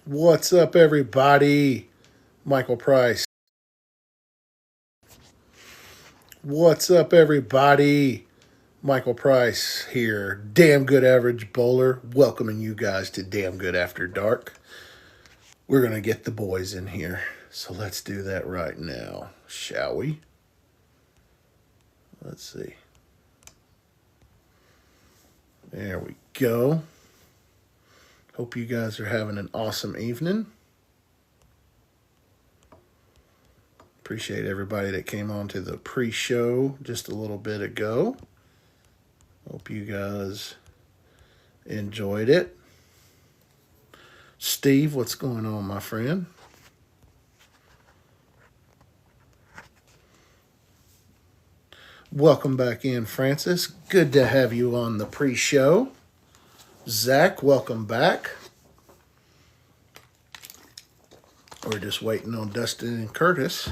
What's up, everybody? Michael Price. What's up, everybody? Michael Price here. Damn good average bowler. Welcoming you guys to Damn Good After Dark. We're going to get the boys in here. So let's do that right now, shall we? Let's see. There we go. Hope you guys are having an awesome evening. Appreciate everybody that came on to the pre-show just a little bit ago. Hope you guys enjoyed it. Steve, what's going on, my friend? Welcome back in, Francis. Good to have you on the pre-show. Zach, welcome back. We're just waiting on Dustin and Curtis.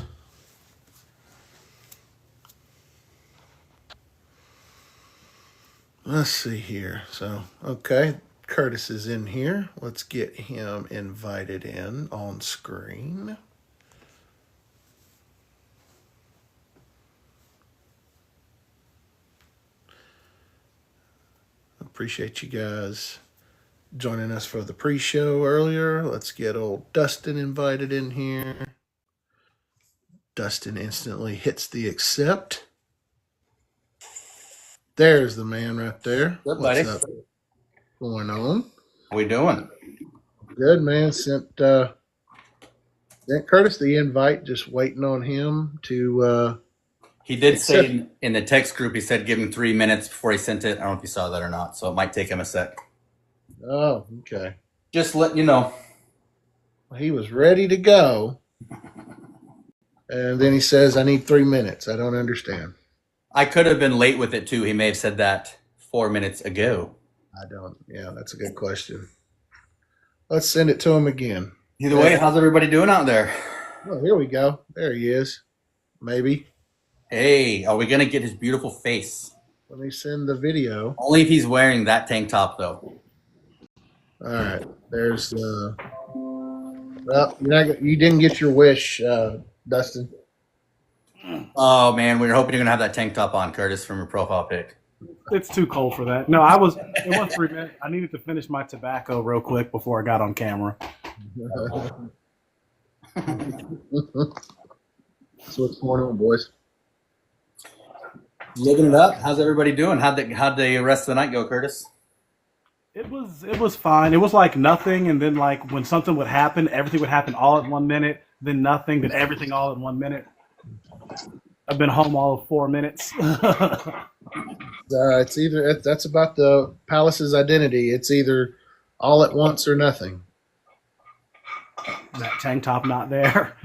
Let's see here. So, okay, Curtis is in here. Let's get him invited in on screen. Appreciate you guys joining us for the pre-show earlier. Let's get old Dustin invited in here. Dustin instantly hits the accept. There's the man right there. Good, buddy. What's up going on? How we doing? Good, man. Sent Curtis the invite, just waiting on him to He did say in the text group, he said give him 3 minutes before he sent it. I don't know if you saw that or not, so it might take him a sec. Oh, okay. Just letting you know. He was ready to go. And then he says, I need 3 minutes. I don't understand. I could have been late with it too. He may have said that 4 minutes ago. I don't. Yeah, that's a good question. Let's send it to him again. Either way, how's everybody doing out there? Oh, here we go. There he is. Maybe. Hey, are we going to get his beautiful face? Let me send the video. Only if he's wearing that tank top, though. All right. There's well, you didn't get your wish, Dustin. Oh, man, we were hoping you're going to have that tank top on, Curtis, from your profile pic. It's too cold for that. No, it was 3 minutes. I needed to finish my tobacco real quick before I got on camera. So what's going on, boys? Living it up. How's everybody doing? How'd the rest of the night go, Curtis? It was fine. It was like nothing, and then like when something would happen, everything would happen all at 1 minute, then nothing, then everything all in 1 minute. I've been home all of 4 minutes. It's either that's about the Palace's identity. It's either all at once or nothing. That tank top not there.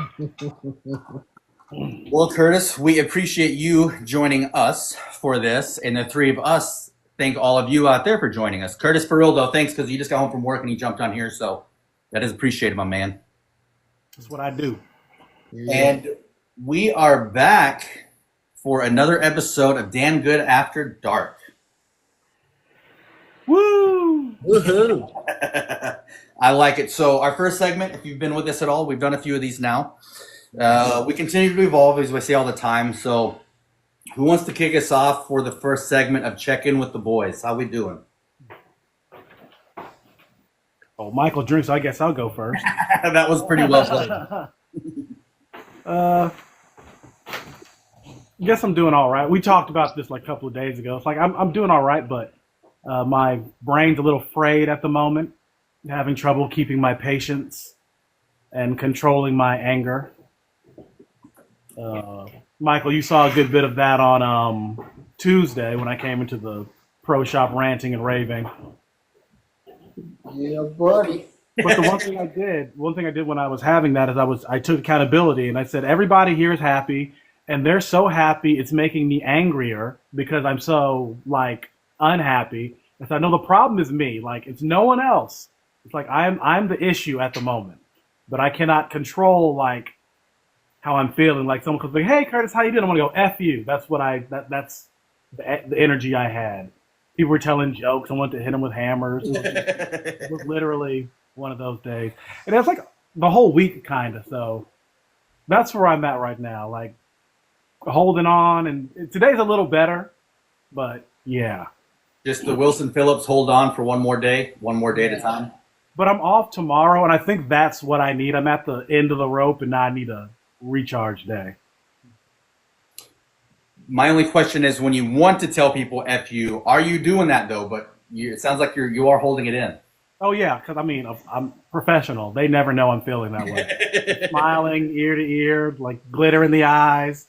Well, Curtis, we appreciate you joining us for this, and the three of us thank all of you out there for joining us. Curtis, for real though, thanks because you just got home from work and you jumped on here, so that is appreciated, my man. That's what I do. Yeah. And we are back for another episode of Damn Good After Dark. Woo! Woohoo! I like it. So our first segment, if you've been with us at all, we've done a few of these now. We continue to evolve, as we say all the time. So who wants to kick us off for the first segment of Check In with the Boys? How we doing? Oh, Michael drinks. I guess I'll go first. That was pretty well played. I guess I'm doing all right. We talked about this like a couple of days ago. It's like I'm doing all right, but my brain's a little frayed at the moment. Having trouble keeping my patience and controlling my anger. Michael, you saw a good bit of that on Tuesday when I came into the pro shop ranting and raving. Yeah, buddy. But the one thing I did when I was having that is I took accountability and I said everybody here is happy and they're so happy it's making me angrier because I'm so like unhappy. And so I know the problem is me, like it's no one else. It's like I'm the issue at the moment, but I cannot control like how I'm feeling. Like someone comes like, "Hey, Curtis, how you doing?" I'm gonna go, "F you." That's what that's the energy I had. People were telling jokes. I wanted to hit them with hammers. It was literally one of those days. And it's like the whole week, kind of. So that's where I'm at right now. Like holding on. And today's a little better, but yeah. Just the Wilson Phillips hold on for one more day at a time. But I'm off tomorrow, and I think that's what I need. I'm at the end of the rope, and now I need a recharge day. My only question is, when you want to tell people "f you," are you doing that though? But it sounds like you are holding it in. Oh yeah, because I mean I'm professional. They never know I'm feeling that way. Smiling ear to ear, like glitter in the eyes.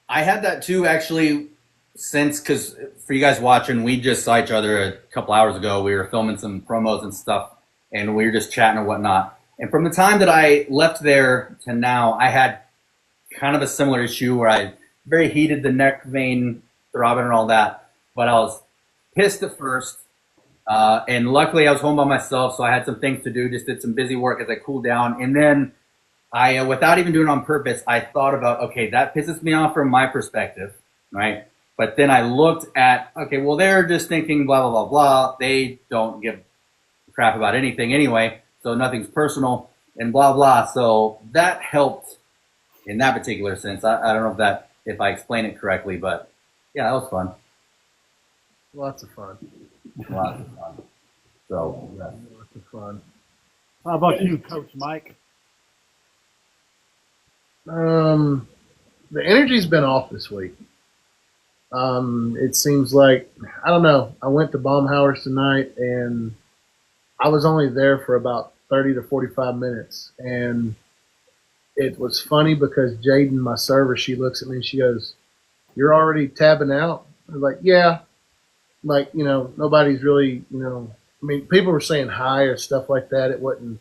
I had that too, actually, because for you guys watching, we just saw each other a couple hours ago. We were filming some promos and stuff, and we were just chatting and whatnot. And from the time that I left there to now, I had kind of a similar issue where I very heated, the neck vein throbbing and all that. But I was pissed at first, and luckily I was home by myself, so I had some things to do. Just did some busy work as I cooled down, and then I, without even doing it on purpose, I thought about, okay, that pisses me off from my perspective, right? But then I looked at, okay, well, they're just thinking blah, blah, blah, blah. They don't give a crap about anything anyway, so nothing's personal and blah, blah. So that helped in that particular sense. I don't know if I explain it correctly, but yeah, that was fun. Lots of fun. Lots of fun. So, yeah. Lots of fun. How about you, Coach Mike? The energy's been off this week. It seems like, I don't know, I went to Baumhauer's tonight and I was only there for about 30 to 45 minutes. And it was funny because Jaden, my server, she looks at me and she goes, "You're already tabbing out?" I was like, "Yeah." Like, nobody's really, I mean, people were saying hi or stuff like that. It wasn't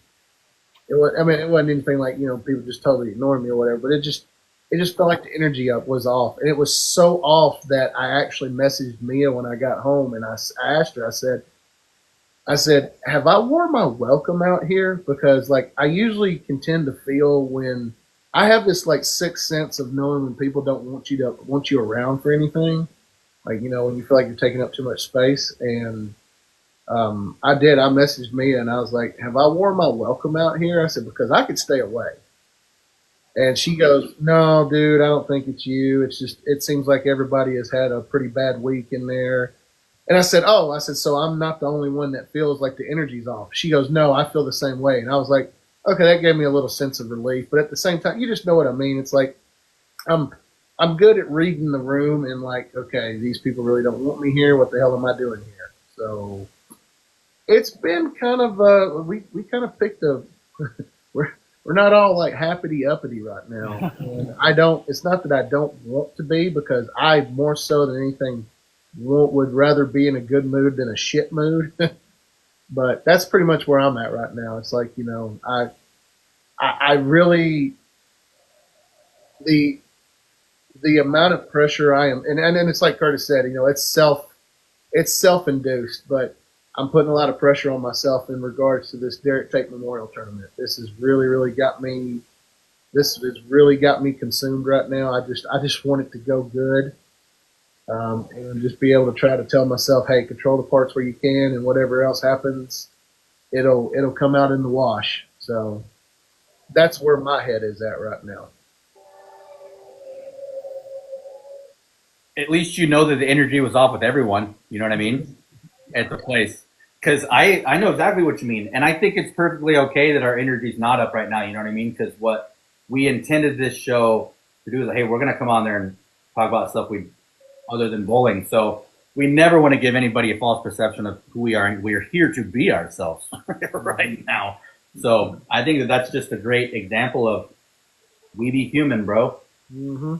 anything like, people just totally ignoring me or whatever, but it just felt like the energy up was off. And it was so off that I actually messaged Mia when I got home, and I asked her, I said, "Have I worn my welcome out here?" Because like I usually can tend to feel when I have this like sixth sense of knowing when people don't want you around for anything. Like, when you feel like you're taking up too much space. And I did. I messaged Mia and I was like, "Have I worn my welcome out here?" I said, "Because I could stay away." And she goes, "No, dude, I don't think it's you. It's just, it seems like everybody has had a pretty bad week in there." And I said, "So I'm not the only one that feels like the energy's off." She goes, "No, I feel the same way." And I was like, okay, that gave me a little sense of relief. But at the same time, you just know what I mean. It's like, I'm good at reading the room and like, okay, these people really don't want me here. What the hell am I doing here? So it's been kind of, we kind of picked we're not all like happy uppity right now. And it's not that I don't want to be, because I more so than anything would rather be in a good mood than a shit mood. But that's pretty much where I'm at right now. It's like, I really, the amount of pressure I am, and it's like Curtis said, it's self-induced, but I'm putting a lot of pressure on myself in regards to this Derek Tate Memorial Tournament. This has really got me consumed right now. I just want it to go good, and just be able to try to tell myself, hey, control the parts where you can, and whatever else happens, it'll come out in the wash. So that's where my head is at right now. At least you know that the energy was off with everyone. You know what I mean? At the place. Because I know exactly what you mean. And I think it's perfectly okay that our energy's not up right now. You know what I mean? Because what we intended this show to do is, hey, we're going to come on there and talk about stuff other than bowling. So we never want to give anybody a false perception of who we are. And we are here to be ourselves right now. So I think that's just a great example of we be human, bro. Mm-hmm.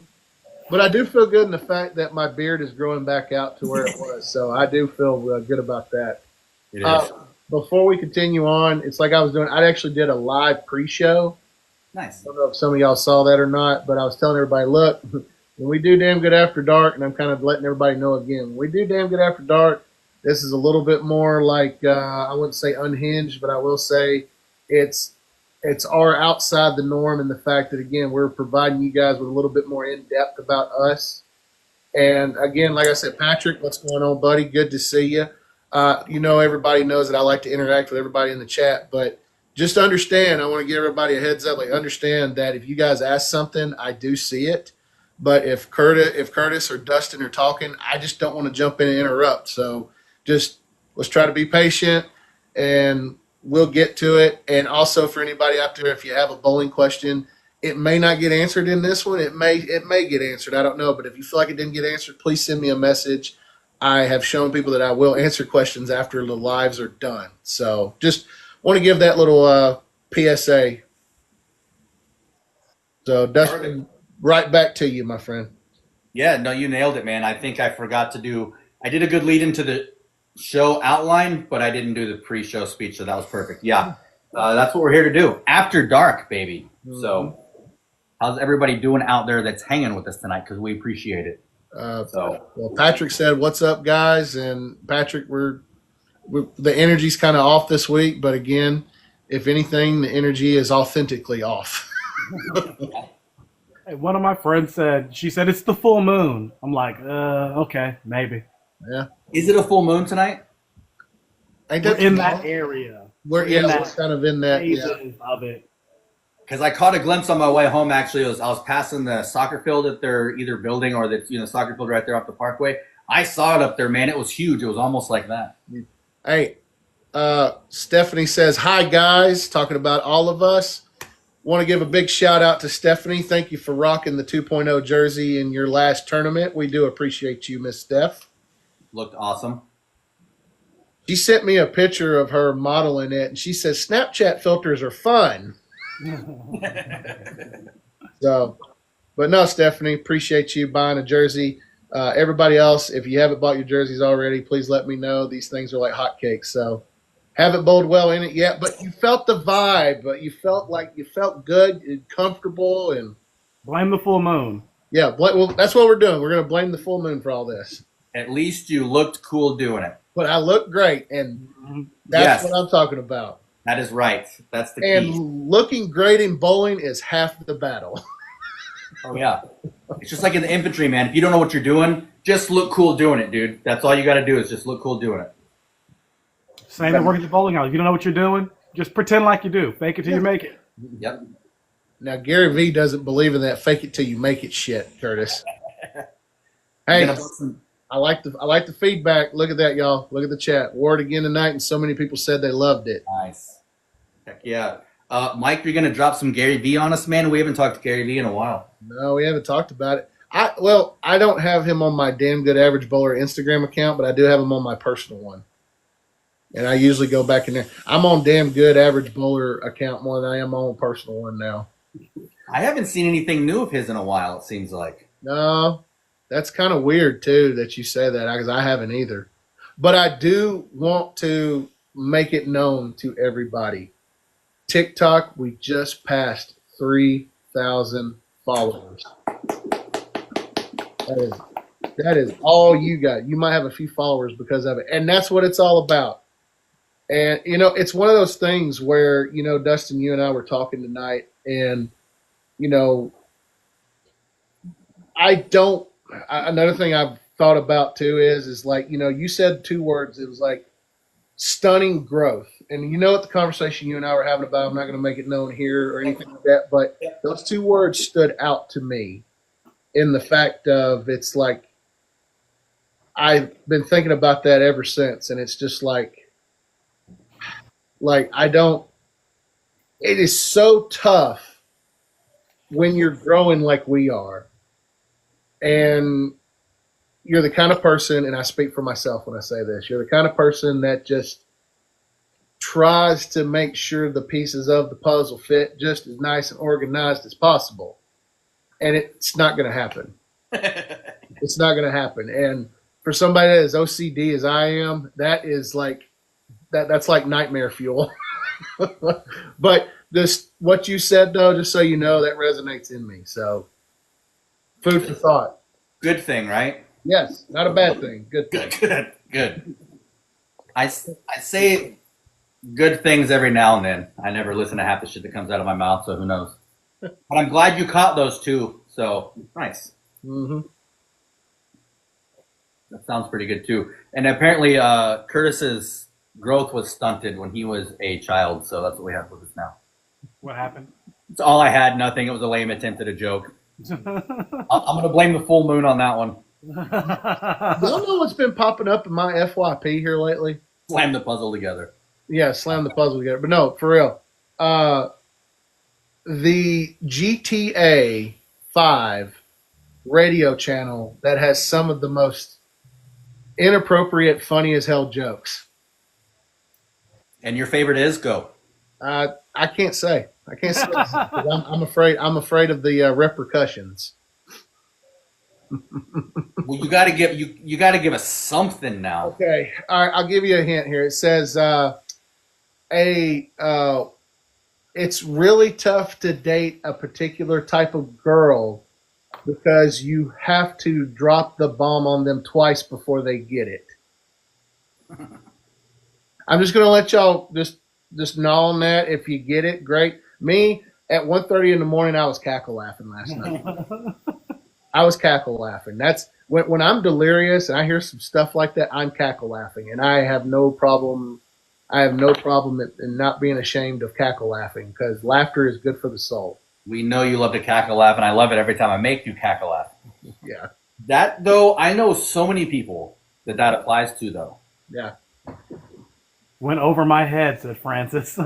But I do feel good in the fact that my beard is growing back out to where it was. So I do feel good about that. It is. Before we continue on, it's like I actually did a live pre-show. Nice. I don't know if some of y'all saw that or not, but I was telling everybody, look, when we do Damn Good After Dark, and I'm kind of letting everybody know again, when we do Damn Good After Dark, this is a little bit more like, I wouldn't say unhinged, but I will say it's our outside the norm, and the fact that, again, we're providing you guys with a little bit more in-depth about us. And, again, like I said, Patrick, what's going on, buddy? Good to see you. Everybody knows that I like to interact with everybody in the chat, but just understand, I want to give everybody a heads up. Like, understand that if you guys ask something, I do see it. But if Curtis or Dustin are talking, I just don't want to jump in and interrupt. So just let's try to be patient, and we'll get to it. And also for anybody out there, if you have a bowling question, it may not get answered in this one. It may get answered. I don't know. But if you feel like it didn't get answered, please send me a message. I have shown people that I will answer questions after the lives are done. So just want to give that little PSA. So Dustin, right back to you, my friend. Yeah, no, you nailed it, man. I think I forgot to do. I did a good lead into the show outline, but I didn't do the pre-show speech, so that was perfect. Yeah, that's what we're here to do. After dark, baby. So, how's everybody doing out there that's hanging with us tonight? Because we appreciate it. Well, Patrick said, "What's up, guys?" And Patrick, we're the energy's kind of off this week, but again, if anything, the energy is authentically off. Hey, one of my friends said, she said it's the full moon. I'm like, okay, maybe. Yeah. Is it a full moon tonight? Ain't We're that in that area. We're kind of in that. Yeah. Of it. Because I caught a glimpse on my way home. Actually, I was passing the soccer field that they're either building or that's soccer field right there off the Parkway. I saw it up there, man. It was huge. It was almost like that. Hey, Stephanie says, "Hi guys," talking about all of us. Want to give a big shout out to Stephanie. Thank you for rocking the 2.0 jersey in your last tournament. We do appreciate you, Miss Steph. Looked awesome. She sent me a picture of her modeling it, and she says Snapchat filters are fun. So, but no, Stephanie, appreciate you buying a jersey. Everybody else, if you haven't bought your jerseys already, please let me know. These things are like hotcakes. So, haven't bowled well in it yet, but you felt the vibe. But you felt good and comfortable, and blame the full moon. Yeah, well, that's what we're doing. We're going to blame the full moon for all this. At least you looked cool doing it. But I look great, and that's what I'm talking about. That is right. That's the key. And looking great in bowling is half the battle. Oh, yeah. It's just like in the infantry, man. If you don't know what you're doing, just look cool doing it, dude. That's all you got to do is just look cool doing it. Same at work at the bowling alley. If you don't know what you're doing, just pretend like you do. Fake it till you make it. Yep. Now, Gary V doesn't believe in that fake it till you make it shit, Curtis. Hey, I like the feedback. Look at that, y'all. Look at the chat. Wore it again tonight, and so many people said they loved it. Nice. Heck yeah. Mike, you're going to drop some Gary V on us, man? We haven't talked to Gary V in a while. No, we haven't talked about it. I don't have him on my Damn Good Average Bowler Instagram account, but I do have him on my personal one. And I usually go back in there. I'm on Damn Good Average Bowler account more than I am on personal one now. I haven't seen anything new of his in a while, it seems like. No, that's kind of weird, too, that you say that, because I haven't either. But I do want to make it known to everybody. TikTok, we just passed 3,000 followers. That is all you got. You might have a few followers because of it. And that's what it's all about. And, it's one of those things where, Dustin, you and I were talking tonight, and, another thing I've thought about too is like, you said two words. It was like stunning growth. And you know what the conversation you and I were having about, I'm not going to make it known here or anything like that, but those two words stood out to me in the fact of it's like, I've been thinking about that ever since. And it's just like it is so tough when you're growing like we are. And you're the kind of person, and I speak for myself when I say this, you're the kind of person that just tries to make sure the pieces of the puzzle fit just as nice and organized as possible. And it's not going to happen. It's not going to happen. And for somebody that is OCD as I am, that is like, that's like nightmare fuel. But what you said, though, just so you know, that resonates in me. So food for thought. Good thing, right? Yes, not a bad thing. Good thing. Good. I say good things every now and then. I never listen to half the shit that comes out of my mouth, so who knows? But I'm glad you caught those two. So nice. Mm-hmm. That sounds pretty good too. And apparently, Curtis's growth was stunted when he was a child, so that's what we have with us now. What happened? It's all I had. Nothing. It was a lame attempt at a joke. I'm going to blame the full moon on that one. Y'all know what's been popping up in my FYP here lately? Slam the puzzle together. Yeah, slam the puzzle together. But no, for real. The GTA 5 radio channel that has some of the most inappropriate, funny as hell jokes. And your favorite is Go. I can't say. I can't say. I'm afraid. I'm afraid of the repercussions. Well, you got to give us something now. Okay. All right. I'll give you a hint here. It says it's really tough to date a particular type of girl because you have to drop the bomb on them twice before they get it. I'm just going to let y'all just gnaw on that. If you get it, great. Me, at 1:30 in the morning, I was cackle laughing last night. I was cackle laughing. That's when I'm delirious and I hear some stuff like that, I'm cackle laughing. And I have no problem. I have no problem in not being ashamed of cackle laughing because laughter is good for the soul. We know you love to cackle laugh, and I love it every time I make you cackle laugh. Yeah. That, though, I know so many people that applies to, though. Yeah. Went over my head, said Francis.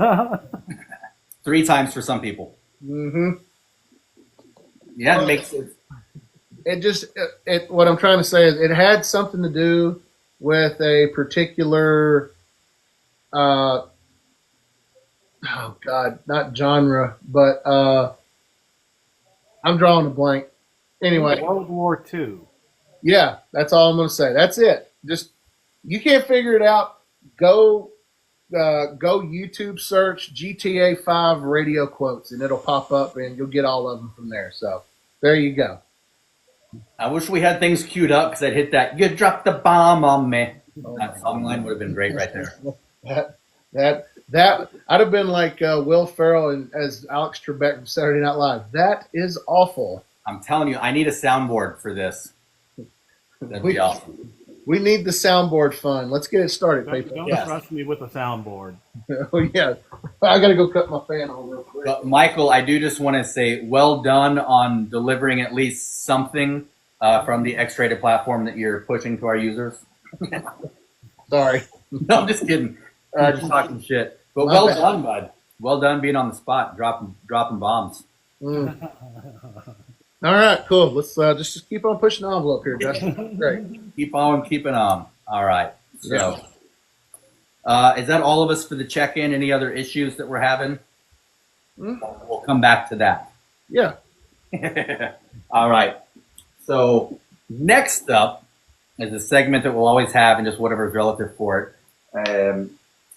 3 times for some people. Mm-hmm. Yeah, it makes sense. It just what I'm trying to say is it had something to do with a particular oh God, not genre, but I'm drawing a blank. Anyway, World War II. yeah, that's all I'm going to say. That's it. Just you can't figure it out. Go YouTube search GTA 5 radio quotes, and it'll pop up, and you'll get all of them from there. So there you go. I wish we had things queued up because I'd hit that. You dropped the bomb on me. That song line would have been great right there. That I'd have been like Will Ferrell and as Alex Trebek from Saturday Night Live. That is awful. I'm telling you, I need a soundboard for this. That'd be awesome. We need the soundboard fun. Let's get it started, people. Don't Yes. trust me with a soundboard. Oh yeah, I got to go cut my fan on real quick. But Michael, I do just want to say well done on delivering at least something from the X-rated platform that you're pushing to our users. Sorry. No, I'm just kidding. Just talking shit. But well done, bud. Well done being on the spot, dropping bombs. Mm. All right, cool. Let's just keep on pushing the envelope here, Justin. Great. Keep on keeping on. All right. So, is that all of us for the check-in? Any other issues that we're having? We'll come back to that. Yeah. All right. So next up is a segment that we'll always have and just whatever's relative for it.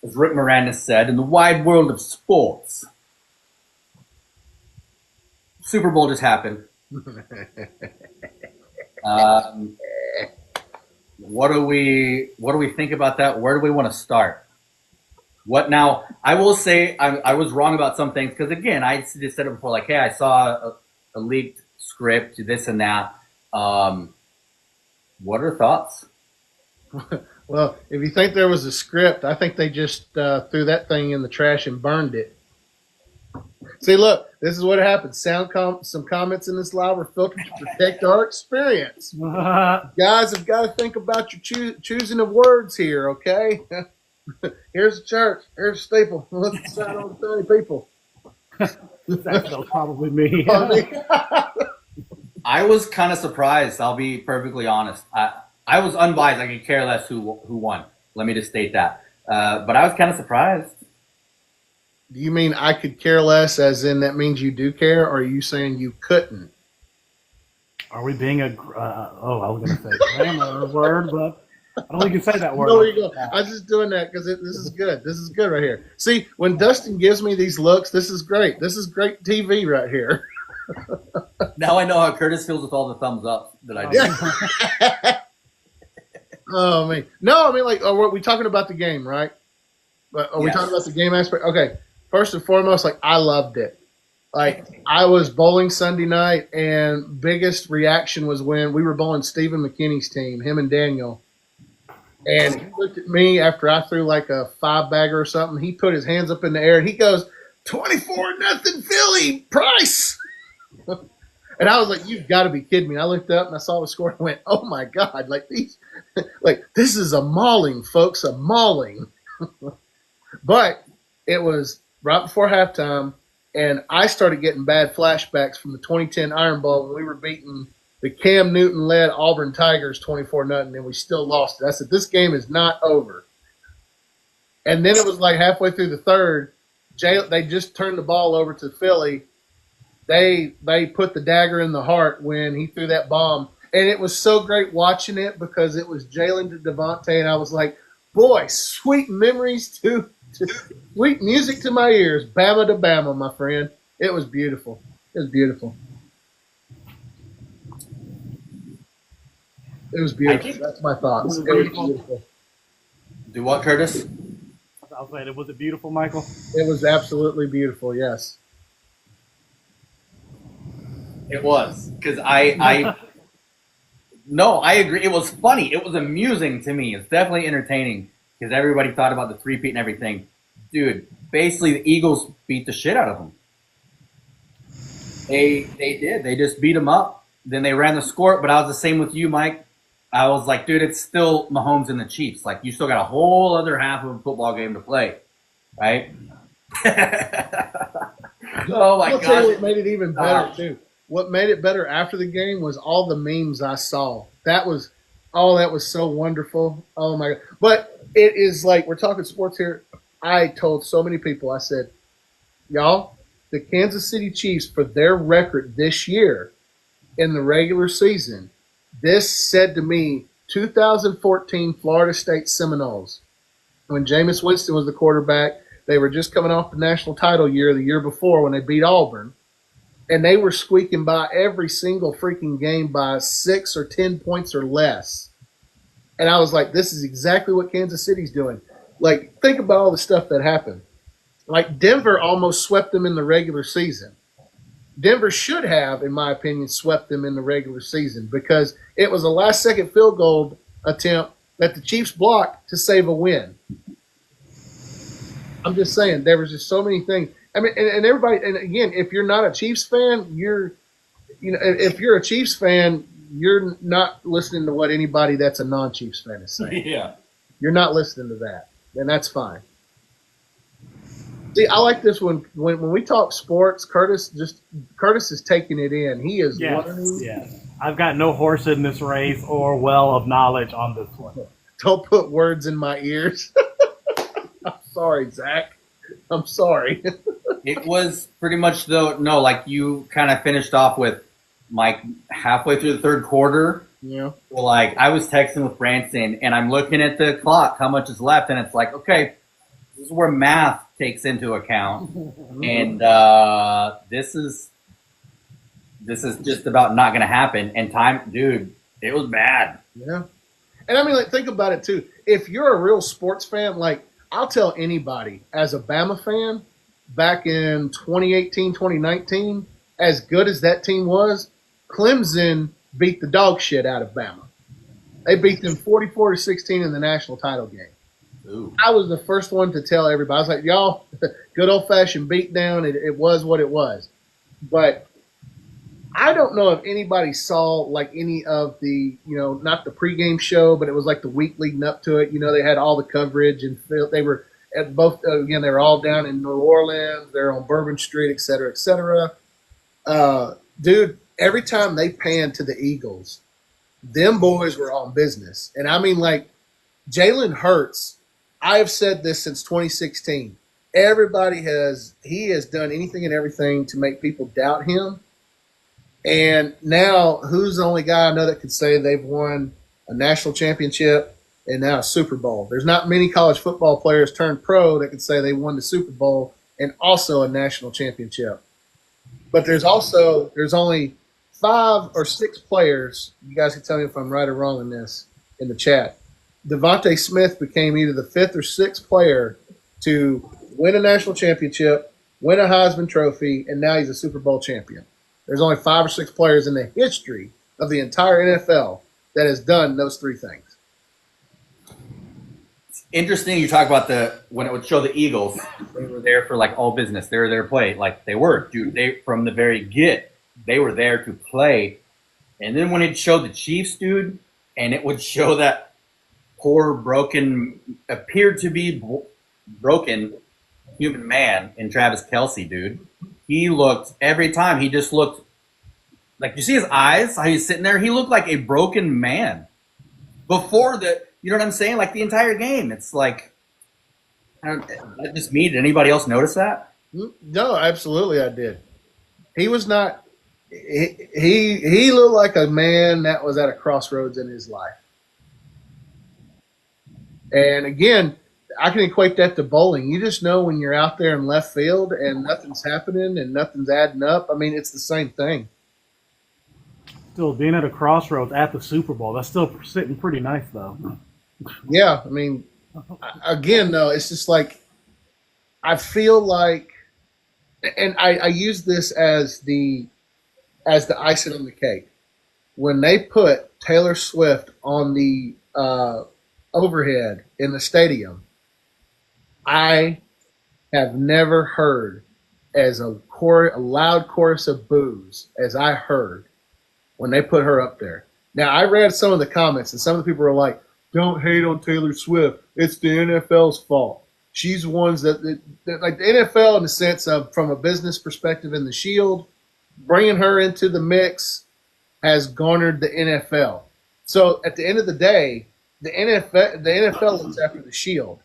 As Rick Moranis said, in the wide world of sports, Super Bowl just happened. What do we think about that? Where do we want to start? What now? I will say I was wrong about some things because again, I just said it before. Like, hey, I saw a leaked script, this and that. What are thoughts? Well, if you think there was a script, I think they just threw that thing in the trash and burned it. See, look, this is what happens. Some comments in this live are filtered to protect our experience. Guys have got to think about your choosing of words here, okay? Here's the church. Here's the steeple. Let's decide on 30 people. That's probably me. I was kind of surprised. I'll be perfectly honest. I was unbiased. I could care less who won. Let me just state that. But I was kind of surprised. Do you mean I could care less, as in that means you do care, or are you saying you couldn't? Are we being I was going to say grammar word, but I don't think you can say that word. No, you go. I was just doing that because this is good. This is good right here. See, when Dustin gives me these looks, this is great. This is great TV right here. Now I know how Curtis feels with all the thumbs up that I do. Oh, man. No, I mean, like, are we talking about the game, right? But are we talking about the game aspect? Okay. First and foremost, like, I loved it. Like I was bowling Sunday night, and biggest reaction was when we were bowling Stephen McKinney's team, him and Daniel. And he looked at me after I threw like a 5-bagger or something. He put his hands up in the air and he goes, 24-0 Philly, Price. And I was like, you've got to be kidding me. I looked up and I saw the score and went, oh my God, like this is a mauling, folks, a mauling. But it was right before halftime, and I started getting bad flashbacks from the 2010 Iron Bowl when we were beating the Cam Newton-led Auburn Tigers 24-0, and we still lost it. I said, this game is not over. And then it was like halfway through the third, they just turned the ball over to Philly. They put the dagger in the heart when he threw that bomb. And it was so great watching it because it was Jalen to Devontae, and I was like, boy, sweet memories to sweet music to my ears. Bama to Bama, my friend. It was beautiful. It was beautiful. It was beautiful. That's my thoughts. It was beautiful. Do what, Curtis? I'll say it. Was it beautiful, Michael? It was absolutely beautiful, yes. It was. Because no, I agree. It was funny. It was amusing to me. It's definitely entertaining because everybody thought about the three-peat and everything. Dude, basically the Eagles beat the shit out of them. They did. They just beat them up. Then they ran the score. But I was the same with you, Mike. I was like, dude, it's still Mahomes and the Chiefs. Like, you still got a whole other half of a football game to play, right? Oh, my I'll tell you God. what made it even better, too. What made it better after the game was all the memes I saw. That was so wonderful. Oh, my God. But it is like, we're talking sports here. I told so many people, I said, y'all, the Kansas City Chiefs, for their record this year in the regular season, this said to me 2014 Florida State Seminoles. When Jameis Winston was the quarterback, they were just coming off the national title year the year before when they beat Auburn. And they were squeaking by every single freaking game by 6 or 10 points or less. And I was like, this is exactly what Kansas City's doing. Like, think about all the stuff that happened. Like, Denver almost swept them in the regular season. Denver should have, in my opinion, swept them in the regular season because it was a last-second field goal attempt that the Chiefs blocked to save a win. I'm just saying, there was just so many things. I mean, and everybody, and again, if you're not a Chiefs fan, if you're a Chiefs fan, you're not listening to what anybody that's a non-Chiefs fan is saying. Yeah. You're not listening to that, and that's fine. See, I like this one. When we talk sports, Curtis is taking it in. He is learning. Yes. I've got no horse in this race or well of knowledge on this one. Don't put words in my ears. I'm sorry, Zach. I'm sorry. It was pretty much like you kind of finished off with Mike halfway through the third quarter. Yeah. Like I was texting with Branson and I'm looking at the clock, how much is left, and it's like, okay, this is where math takes into account, and this is just about not going to happen. And time, dude, it was bad. Yeah, and I mean, like, think about it too. If you're a real sports fan, like I'll tell anybody, as a Bama fan, back in 2018, 2019, as good as that team was, Clemson beat the dog shit out of Bama. They beat them 44-16 in the national title game. Ooh. I was the first one to tell everybody. I was like, y'all, good old-fashioned beatdown. It was what it was. But I don't know if anybody saw, like, any of the, not the pregame show, but it was like the week leading up to it. They had all the coverage, and they were at both, again, they were all down in New Orleans. They're on Bourbon Street, et cetera, et cetera. Dude, every time they panned to the Eagles, them boys were on business. And I mean, like, Jalen Hurts, I have said this since 2016. He has done anything and everything to make people doubt him. And now, who's the only guy I know that could say they've won a national championship and now a Super Bowl? There's not many college football players turned pro that could say they won the Super Bowl and also a national championship. But there's only 5 or 6 players. You guys can tell me if I'm right or wrong in this in the chat. Devontae Smith became either the 5th or 6th player to win a national championship, win a Heisman Trophy, and now he's a Super Bowl champion. There's only 5 or 6 players in the history of the entire NFL that has done those 3 things. Interesting. You talk about when it would show the Eagles, they were there for like all business. They were there to play. Like they were, dude. They from the very get, they were there to play. And then when it showed the Chiefs, dude, and it would show that poor, broken, appeared to be broken human man in Travis Kelce, dude. He looked every time. He just looked like, you see his eyes, how he's sitting there. He looked like a broken man before the. You know what I'm saying? Like the entire game. It's like, that just me. Did anybody else notice that? No, absolutely, I did. He was not. He looked like a man that was at a crossroads in his life. And again, I can equate that to bowling. You just know when you're out there in left field and nothing's happening and nothing's adding up. I mean, it's the same thing. Still, being at a crossroads at the Super Bowl, that's still sitting pretty nice, though. Yeah, I mean, again, though, it's just like I feel like, and I use this as the icing on the cake. When they put Taylor Swift on the overhead in the stadium, I have never heard as a loud chorus of boos as I heard when they put her up there. Now, I read some of the comments, and some of the people were like, don't hate on Taylor Swift. It's the NFL's fault. She's ones that like the NFL in the sense of from a business perspective in the Shield, bringing her into the mix has garnered the NFL. So at the end of the day, the NFL looks after the Shield.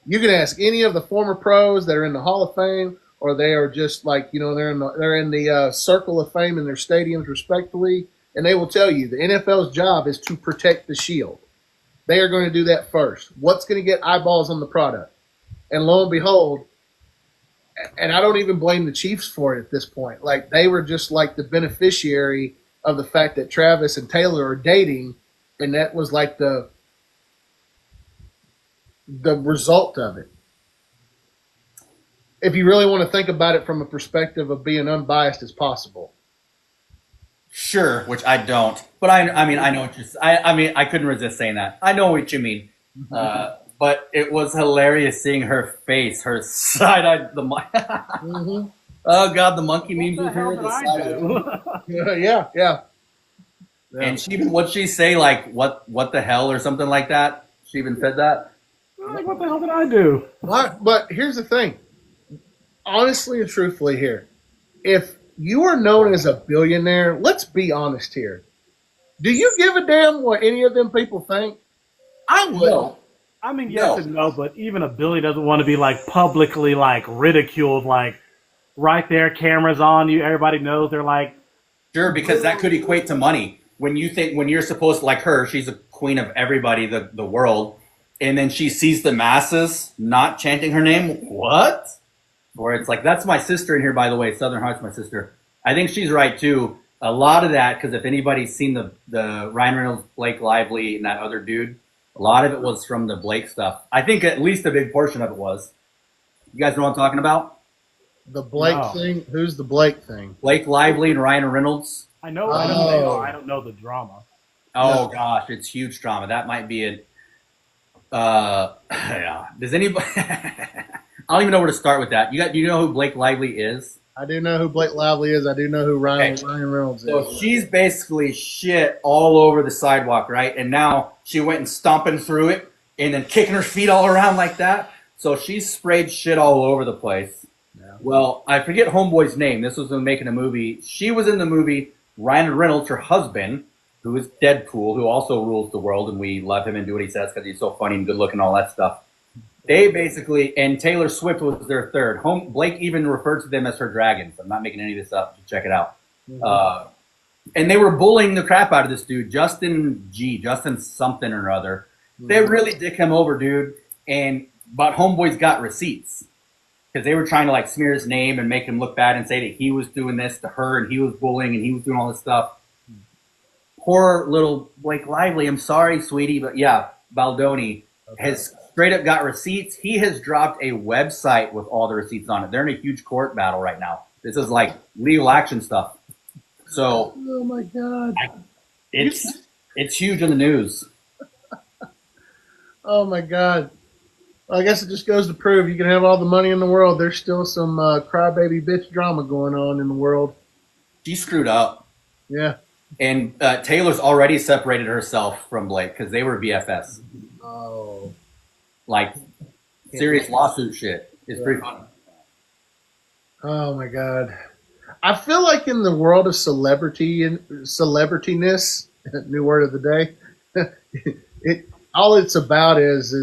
You can ask any of the former pros that are in the Hall of Fame, or they are just like, you know, they're in the circle of fame in their stadiums respectfully, and they will tell you the NFL's job is to protect the Shield. They are going to do that first. What's going to get eyeballs on the product? And lo and behold, and I don't even blame the Chiefs for it at this point. Like they were just like the beneficiary of the fact that Travis and Taylor are dating, and that was like the result of it. If you really want to think about it from a perspective of being unbiased as possible. Sure, which I don't. But I mean, I know what you're. I mean, I couldn't resist saying that. I know what you mean. But it was hilarious seeing her face, her side-eyed. Mm-hmm. Oh God, the monkey memes with her. What the hell did I do? Yeah. And she even what'd she say? Like what the hell or something like that. She even said that. Like, what the hell did I do? But here's the thing. Honestly and truthfully here, if you are known as a billionaire, let's be honest here. Do you give a damn what any of them people think? I would. No. I mean, yes and no, but even a Billy doesn't want to be like publicly like ridiculed, like right there, cameras on you, everybody knows they're like. Sure, because that could equate to money. When you're supposed to, like her, she's a queen of everybody, the world, and then she sees the masses not chanting her name. What? Or it's like, that's my sister in here, by the way. Southern Heart's my sister. I think she's right too. A lot of that, because if anybody's seen the Ryan Reynolds, Blake Lively, and that other dude, a lot of it was from the Blake stuff. I think at least a big portion of it was. You guys know what I'm talking about? The Blake thing? Who's the Blake thing? Blake Lively and Ryan Reynolds. I know. I don't know the drama. Oh gosh, it's huge drama. That might be it. Yeah. Does anybody? I don't even know where to start with that. Do you know who Blake Lively is? I do know who Blake Lively is. I do know who Ryan Reynolds is. So she's basically shit all over the sidewalk, right? And now she went and stomping through it and then kicking her feet all around like that. So she's sprayed shit all over the place. Yeah. Well, I forget Homeboy's name. This was when making a movie. She was in the movie. Ryan Reynolds, her husband, who is Deadpool, who also rules the world, and we love him and do what he says because he's so funny and good looking, all that stuff. They basically, and Taylor Swift was their third. Blake even referred to them as her dragons. I'm not making any of this up. Check it out. Mm-hmm. And they were bullying the crap out of this dude, Justin something or other. Mm-hmm. They really dick him over, dude. But Homeboy's got receipts because they were trying to like smear his name and make him look bad and say that he was doing this to her and he was bullying and he was doing all this stuff. Poor little Blake Lively. I'm sorry, sweetie, but yeah, Baldoni has straight up got receipts. He has dropped a website with all the receipts on it. They're in a huge court battle right now. This is like legal action stuff. So Oh my God. it's huge in the news. Oh my God. Well, I guess it just goes to prove you can have all the money in the world. There's still some crybaby bitch drama going on in the world. She screwed up. Yeah. And Taylor's already separated herself from Blake because they were BFS. Oh. Like serious lawsuit shit. It's pretty funny. Oh my God. I feel like in the world of celebrity and celebrityness, new word of the day, all it's about is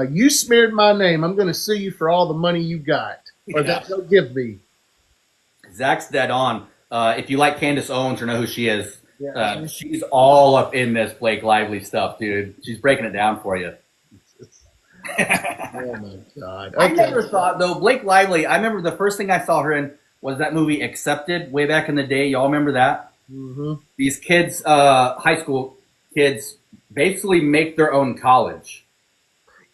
you smeared my name. I'm going to sue you for all the money you got, or that you'll give me. Zach's dead on. If you like Candace Owens or know who she is, Yeah. she's all up in this Blake Lively stuff, dude. She's breaking it down for you. Oh my God. I Okay. never thought though Blake Lively. I remember the first thing I saw her in was that movie Accepted way back in the day. Y'all remember that? Mm-hmm. These kids, high school kids, basically make their own college.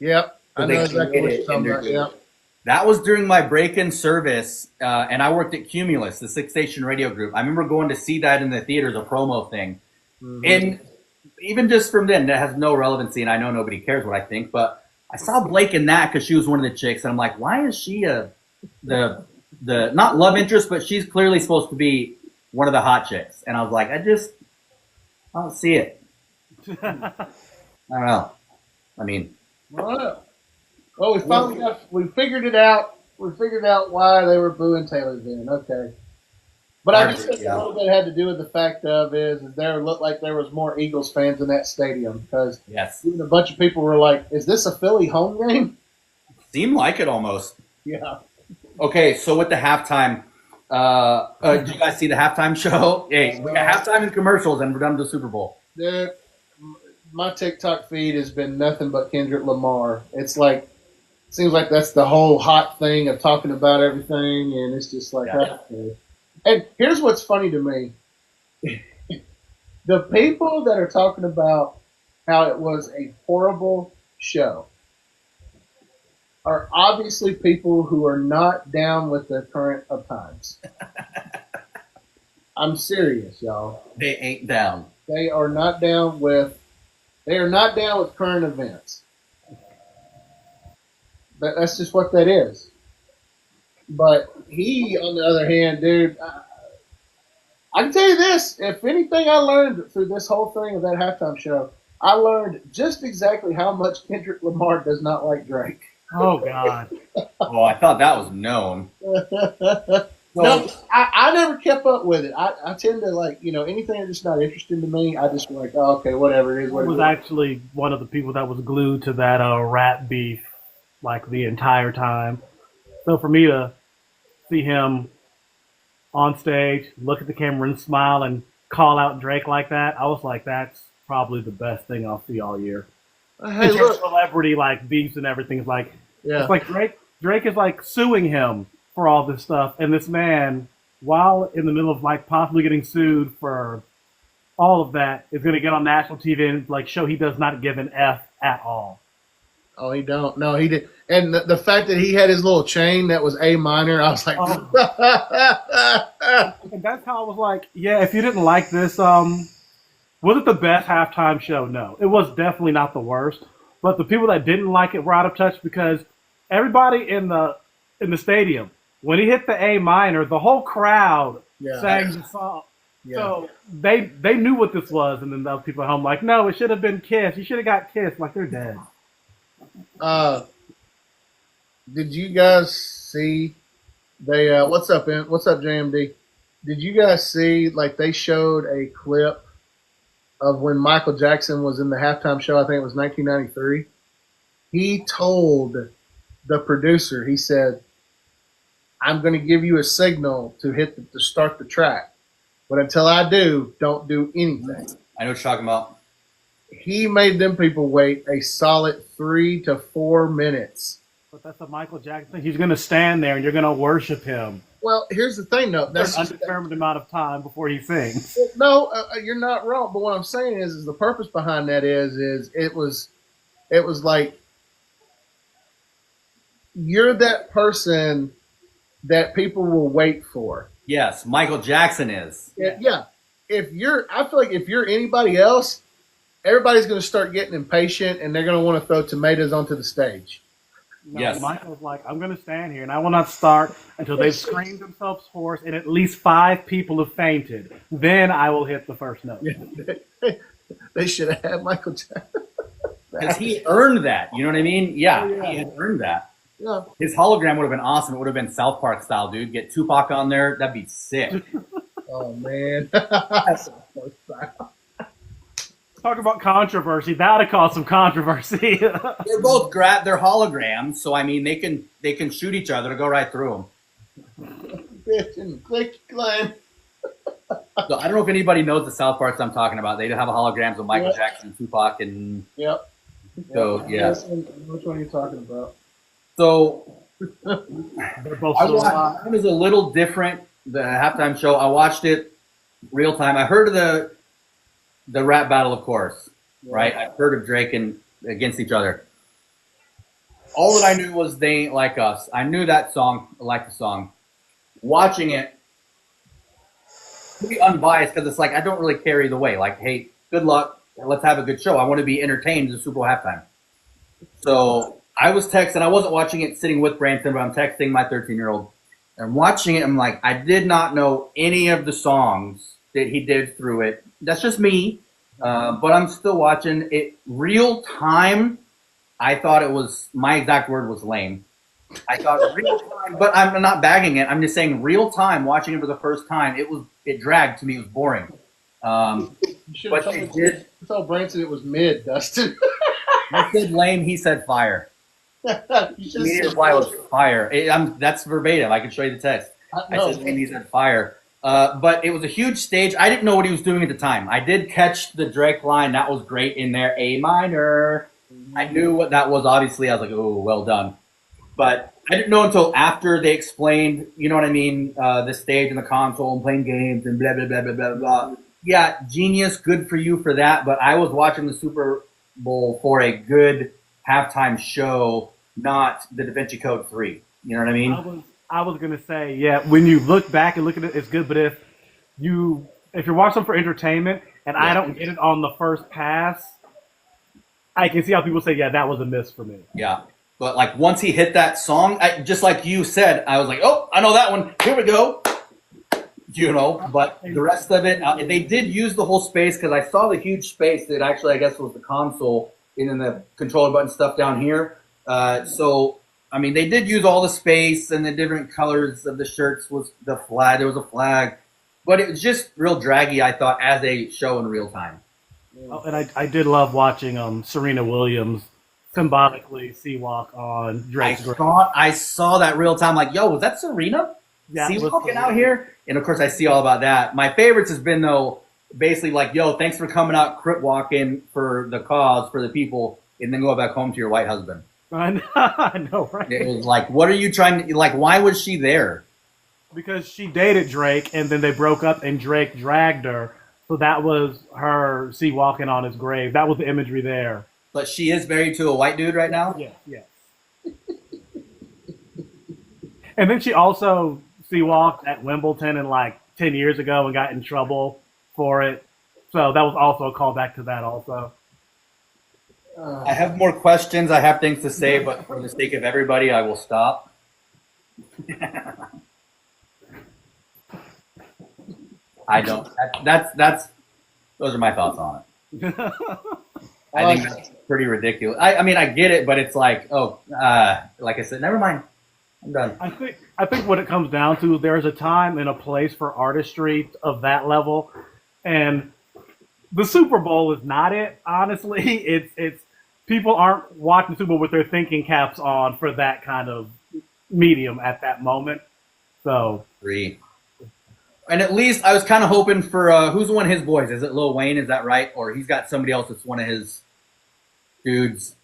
Yep. I So know they exactly get what it you're talking and they're about. good. Yep. That was during my break-in service, and I worked at Cumulus, the 6-station radio group. I remember going to see that in the theater as a promo thing. Mm-hmm. And even just from then, that has no relevancy, and I know nobody cares what I think, but I saw Blake in that because she was one of the chicks, and I'm like, why is she the not love interest, but she's clearly supposed to be one of the hot chicks. And I was like, I don't see it. I don't know. I mean, Well, we figured it out. We figured out why they were booing Taylor then. Okay. But I just think a little bit had to do with the fact of is there looked like there was more Eagles fans in that stadium because yes, even a bunch of people were like, "Is this a Philly home game?" seemed like it almost. Yeah. Okay, so with the halftime, did you guys see the halftime show? Hey, we got halftime and commercials, and we're done with the Super Bowl. Dude, my TikTok feed has been nothing but Kendrick Lamar. It's like, seems like that's the whole hot thing of talking about everything, and it's just like, okay. And here's what's funny to me. The people that are talking about how it was a horrible show are obviously people who are not down with the current of times. I'm serious, y'all. They ain't down. They are not down with current events. That's just what that is. But he, on the other hand, dude, I can tell you this. If anything I learned through this whole thing of that halftime show, I learned just exactly how much Kendrick Lamar does not like Drake. Oh God. Oh, I thought that was known. No, I never kept up with it. I tend to like, anything that's just not interesting to me, I just like, oh, okay, whatever it is. I was actually one of the people that was glued to that rap beef like the entire time. So for me to see him on stage, look at the camera and smile and call out Drake like that, I was like, that's probably the best thing I'll see all year. Hey, It's look. celebrity like beefs and everything. It's like, Yeah. it's like Drake is like suing him for all this stuff, and this man, while in the middle of like possibly getting sued for all of that, is going to get on national TV and like show he does not give an F at all. Oh, he don't. No, he did. And the fact that he had his little chain that was A minor, I was like, And that's how I was like, yeah, if you didn't like this, was it the best halftime show? No, it was definitely not the worst. But the people that didn't like it were out of touch because everybody in the stadium, when he hit the A minor, the whole crowd sang the song. Yeah. So they knew what this was, and then those people at home like, no, it should have been Kiss. You should have got Kiss. Like they're dead. Did you guys see what's up JMD? Did you guys see like they showed a clip of when Michael Jackson was in the halftime show? I think it was 1993. He told the producer, he said, I'm going to give you a signal to start the track, but until I do, don't do anything. I know what you're talking about. He made them people wait a solid 3 to 4 minutes. But that's a Michael Jackson thing. He's going to stand there and you're going to worship him. Well, here's the thing, though. That's an undetermined amount of time before he sings. No, you're not wrong. But what I'm saying is the purpose behind that is it was like you're that person that people will wait for. Yes, Michael Jackson is. Yeah. I feel like if you're anybody else, everybody's going to start getting impatient and they're going to want to throw tomatoes onto the stage. No, Yes. Michael's like, I'm going to stand here and I will not start until they've screamed themselves hoarse and at least 5 people have fainted. Then I will hit the first note. They should have had Michael Jackson. Because he earned that. You know what I mean? Yeah, Oh, yeah. he had earned that. Yeah. His hologram would have been awesome. It would have been South Park style, dude. Get Tupac on there. That'd be sick. Oh, man. Talk about controversy. That would have caused some controversy. They're both they're holograms, so I mean they can shoot each other to go right through them. Bitch and click claim. So I don't know if anybody knows the South Parks I'm talking about. They have a holograms of Michael Jackson and Tupac, and Yep. so yeah. Which one are you talking about? So They're both I still watched, alive. it was a little different. The halftime show, I watched it real time. I heard of the rap battle, of course, right? I heard of Drake and against each other. All that I knew was They Ain't Like Us. I knew that song, I liked the song. Watching it, pretty unbiased because it's like I don't really care either way. Like, hey, good luck. Let's have a good show. I want to be entertained in the Super Bowl halftime. So I was texting. I wasn't watching it sitting with Branson, but I'm texting my 13-year-old. And watching it, I'm like, I did not know any of the songs that he did through it. That's just me. But I'm still watching it real time. I thought it was, my exact word was lame. I thought real time, but I'm not bagging it. I'm just saying real time, watching it for the first time, it dragged to me. It was boring. But they did. Tell Branson it was mid, Dustin. I said lame. He said fire. Immediate reply was fire. That's verbatim. I can show you the text. I said lame. He said fire. But it was a huge stage. I didn't know what he was doing at the time. I did catch the Drake line. That was great in there. A minor. I knew what that was. Obviously, I was like, oh, well done. But I didn't know until after they explained, you know what I mean, the stage and the console and playing games and blah, blah, blah, blah, blah, blah. Yeah, genius, good for you for that. But I was watching the Super Bowl for a good halftime show, not the Da Vinci Code 3. You know what I mean? I was gonna say, yeah. When you look back and look at it, it's good. But if you're watching for entertainment, and I don't get it on the first pass, I can see how people say, yeah, that was a miss for me. Yeah. But like once he hit that song, just like you said, I was like, oh, I know that one. Here we go. You know, but the rest of it, they did use the whole space because I saw the huge space that actually I guess was the console and then the controller button stuff down here. So, I mean, they did use all the space and the different colors of the shirts was the flag. There was a flag. But it was just real draggy, I thought, as a show in real time. Oh, and I did love watching Serena Williams symbolically sea-walk on Drake's grave. I saw that real time, like, yo, was that Serena? Yeah, Sea walking out here? And of course, I see all about that. My favorites has been, though, basically like, yo, thanks for coming out crip walking for the cause, for the people, and then go back home to your white husband. I know, right? It was like, what are you trying to, like, why was she there? Because she dated Drake, and then they broke up, and Drake dragged her. So that was her sea walking on his grave. That was the imagery there. But she is married to a white dude right now? Yes. And then she also sea walked at Wimbledon in like 10 years ago and got in trouble for it. So that was also a callback to that also. I have more questions. I have things to say, but for the sake of everybody, I will stop. I don't. That's. Those are my thoughts on it. I think that's pretty ridiculous. I mean, I get it, but it's like, like I said, never mind. I'm done. I think what it comes down to, there's a time and a place for artistry of that level, and the Super Bowl is not it. Honestly, it's people aren't watching Super Bowl with their thinking caps on for that kind of medium at that moment. So. Agree. And at least I was kind of hoping for who's one of his boys? Is it Lil Wayne? Is that right? Or he's got somebody else that's one of his dudes.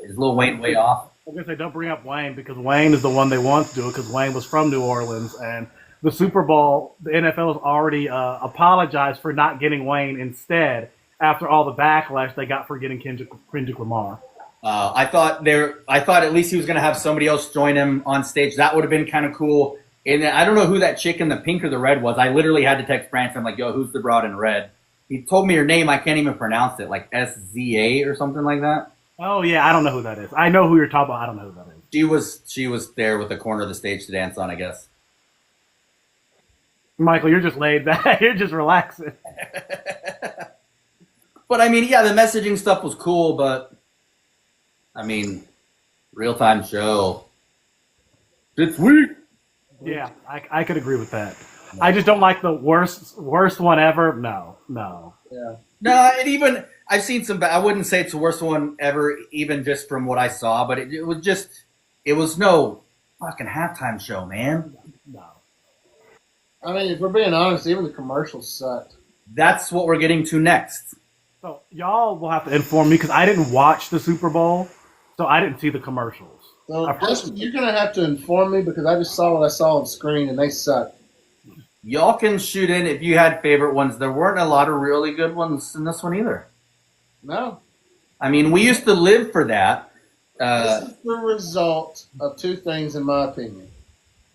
Is Lil Wayne way off? I was gonna say don't bring up Wayne because Wayne is the one they want to do it because Wayne was from New Orleans and the Super Bowl. The NFL has already apologized for not getting Wayne instead after all the backlash they got for getting Kendrick Lamar. I thought at least he was going to have somebody else join him on stage. That would have been kind of cool. And then, I don't know who that chick in the pink or the red was. I literally had to text Branson. I'm like, yo, who's the broad in red? He told me her name. I can't even pronounce it. Like SZA or something like that. Oh yeah, I don't know who that is. I know who you're talking about. I don't know who that is. She was there with the corner of the stage to dance on, I guess. Michael, you're just laid back. You're just relaxing. But I mean, yeah, the messaging stuff was cool, but I mean, real time show. It's weak. Yeah, I could agree with that. I just don't like the worst one ever. No. Yeah. No, and even I've seen some. I wouldn't say it's the worst one ever, even just from what I saw. But it was no fucking halftime show, man. No. I mean, if we're being honest, even the commercials sucked. That's what we're getting to next. So y'all will have to inform me because I didn't watch the Super Bowl, so I didn't see the commercials. So, Justin, you're going to have to inform me because I just saw what I saw on screen and they suck. Y'all can shoot in if you had favorite ones. There weren't a lot of really good ones in this one either. No. I mean, we used to live for that. This is the result of two things, in my opinion.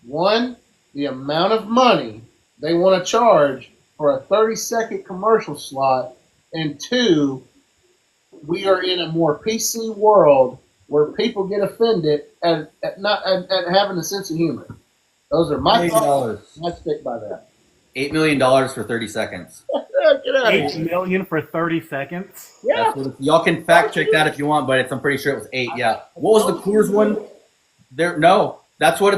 One, the amount of money they want to charge for a 30-second commercial slot. And two, we are in a more PC world where people get offended at having a sense of humor. Those are my thoughts. I stick by that. $8 million for 30 seconds. Get out of $8 here. million for 30 seconds. Yeah. Y'all can fact check that if you want, but I'm pretty sure it was 8. Yeah. What was the Coors one? No, that's what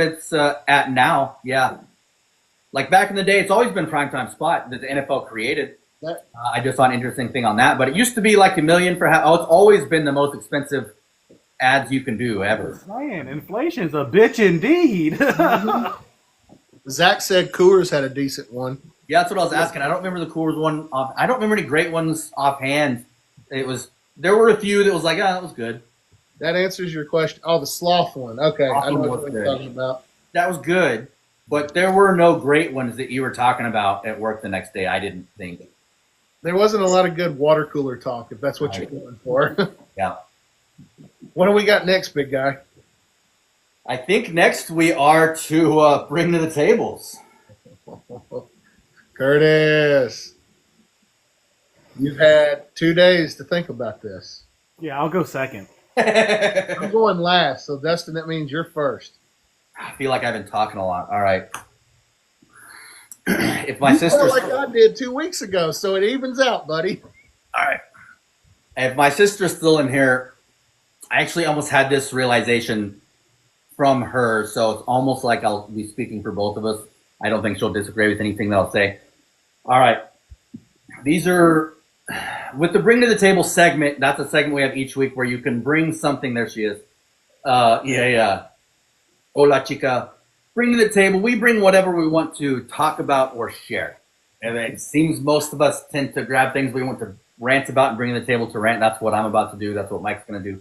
it's at now. Yeah. Like back in the day, it's always been primetime spot that the NFL created. I just saw an interesting thing on that, but it used to be like $1 million for it's always been the most expensive ads you can do ever. Man, inflation's a bitch indeed. Zach said Coors had a decent one. Yeah, that's what I was asking. I don't remember the Coors one. I don't remember any great ones offhand. There were a few that was like, that was good. That answers your question. Oh, the sloth one. Okay, I know what you're talking about. That was good, but there were no great ones that you were talking about at work the next day. I didn't think. There wasn't a lot of good water cooler talk, if that's what you're going for. Yeah. What do we got next, big guy? I think next we are to bring to the tables. Curtis, you've had 2 days to think about this. Yeah, I'll go second. I'm going last, so Dustin, that means you're first. I feel like I've been talking a lot. All right. If my You sister, feel like I did 2 weeks ago, so it evens out, buddy. all right. If my sister's still in here, I actually almost had this realization from her, so it's almost like I'll be speaking for both of us. I don't think she'll disagree with anything that I'll say. All right. These are, with the Bring to the Table segment, that's a segment we have each week where you can bring something. There she is. Yeah. Hola, chica. Bring to the table. We bring whatever we want to talk about or share. And it seems most of us tend to grab things we want to rant about and bring to the table to rant. That's what I'm about to do. That's what Mike's going to do.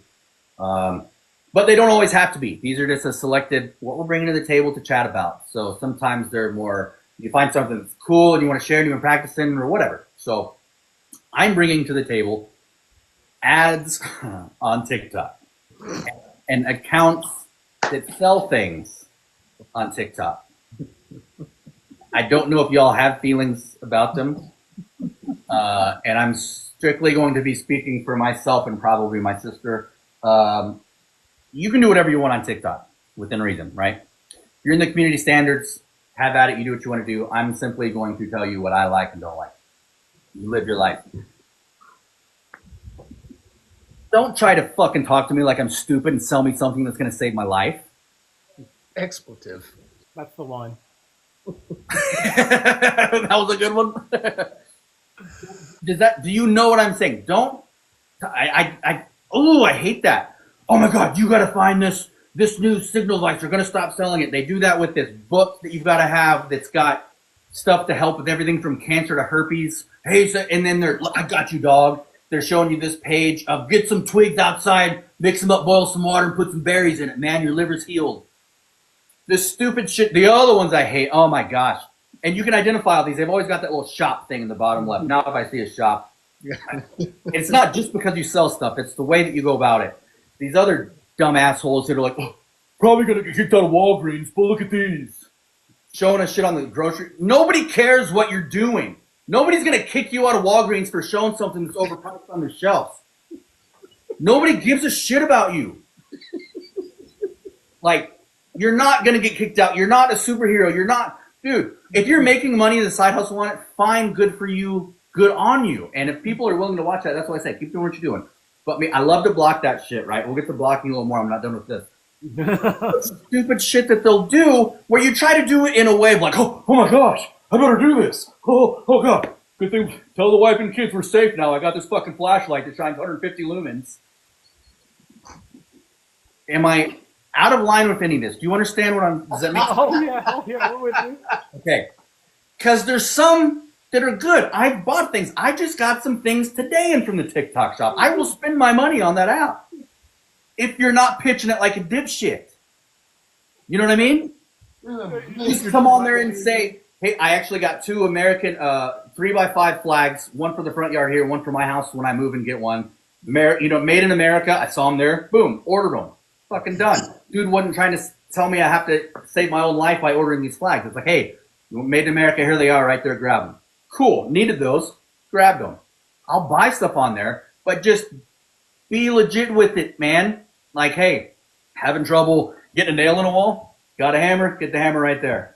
But they don't always have to be. These are just a selected, what we're bringing to the table to chat about. So sometimes they're more, you find something that's cool and you want to share and you've been practicing or whatever. So I'm bringing to the table ads on TikTok and accounts that sell things on TikTok. I don't know if y'all have feelings about them. And I'm strictly going to be speaking for myself and probably my sister. You can do whatever you want on TikTok within reason, right? You're in the community standards, have at it, you do what you want to do. I'm simply going to tell you what I like and don't like. You live your life. Don't try to fucking talk to me like I'm stupid and sell me something that's going to save my life. Expletive. That's the one. That was a good one. Do you know what I'm saying? I hate that. Oh my God, you got to find this new signal device. They're going to stop selling it. They do that with this book that you've got to have that's got stuff to help with everything from cancer to herpes. Hey, and then I got you, dog. They're showing you this page of get some twigs outside, mix them up, boil some water, and put some berries in it. Man, your liver's healed. This stupid shit. The other ones I hate. Oh my gosh. And you can identify all these. They've always got that little shop thing in the bottom left. Now if I see a shop, It's not just because you sell stuff; it's the way that you go about it. These other dumb assholes that are like, oh, probably gonna get kicked out of Walgreens, but look at these, showing us shit on the grocery. Nobody cares what you're doing. Nobody's gonna kick you out of Walgreens for showing something that's overpriced on the shelf. Nobody gives a shit about you. Like, you're not gonna get kicked out. You're not a superhero. You're not, dude. If you're making money as a side hustle on it, fine, good for you, good on you. And if people are willing to watch that, that's what I say. Keep doing what you're doing. But I love to block that shit, right? We'll get to blocking a little more. I'm not done with this. Stupid shit that they'll do where you try to do it in a way of like, oh my gosh, I better do this. Oh God. Good thing, tell the wife and kids we're safe now. I got this fucking flashlight that shines 150 lumens. Am I out of line with any of this? Do you understand what I'm, does that make sense? Oh yeah, we're with you. Okay. Because there's some that are good. I've bought things. I just got some things today in from the TikTok shop. I will spend my money on that app. If you're not pitching it like a dipshit. You know what I mean? Just come on there and say, hey, I actually got 2 American 3x5 flags, one for the front yard here, one for my house when I move and get one. Made in America. I saw them there. Boom, ordered them. Fucking done. Dude wasn't trying to tell me I have to save my own life by ordering these flags. It's like, hey, made in America, here they are right there, grab them. Cool, needed those, grabbed them. I'll buy stuff on there, but just be legit with it, man. Like, hey, having trouble getting a nail in a wall? Got a hammer? Get the hammer right there.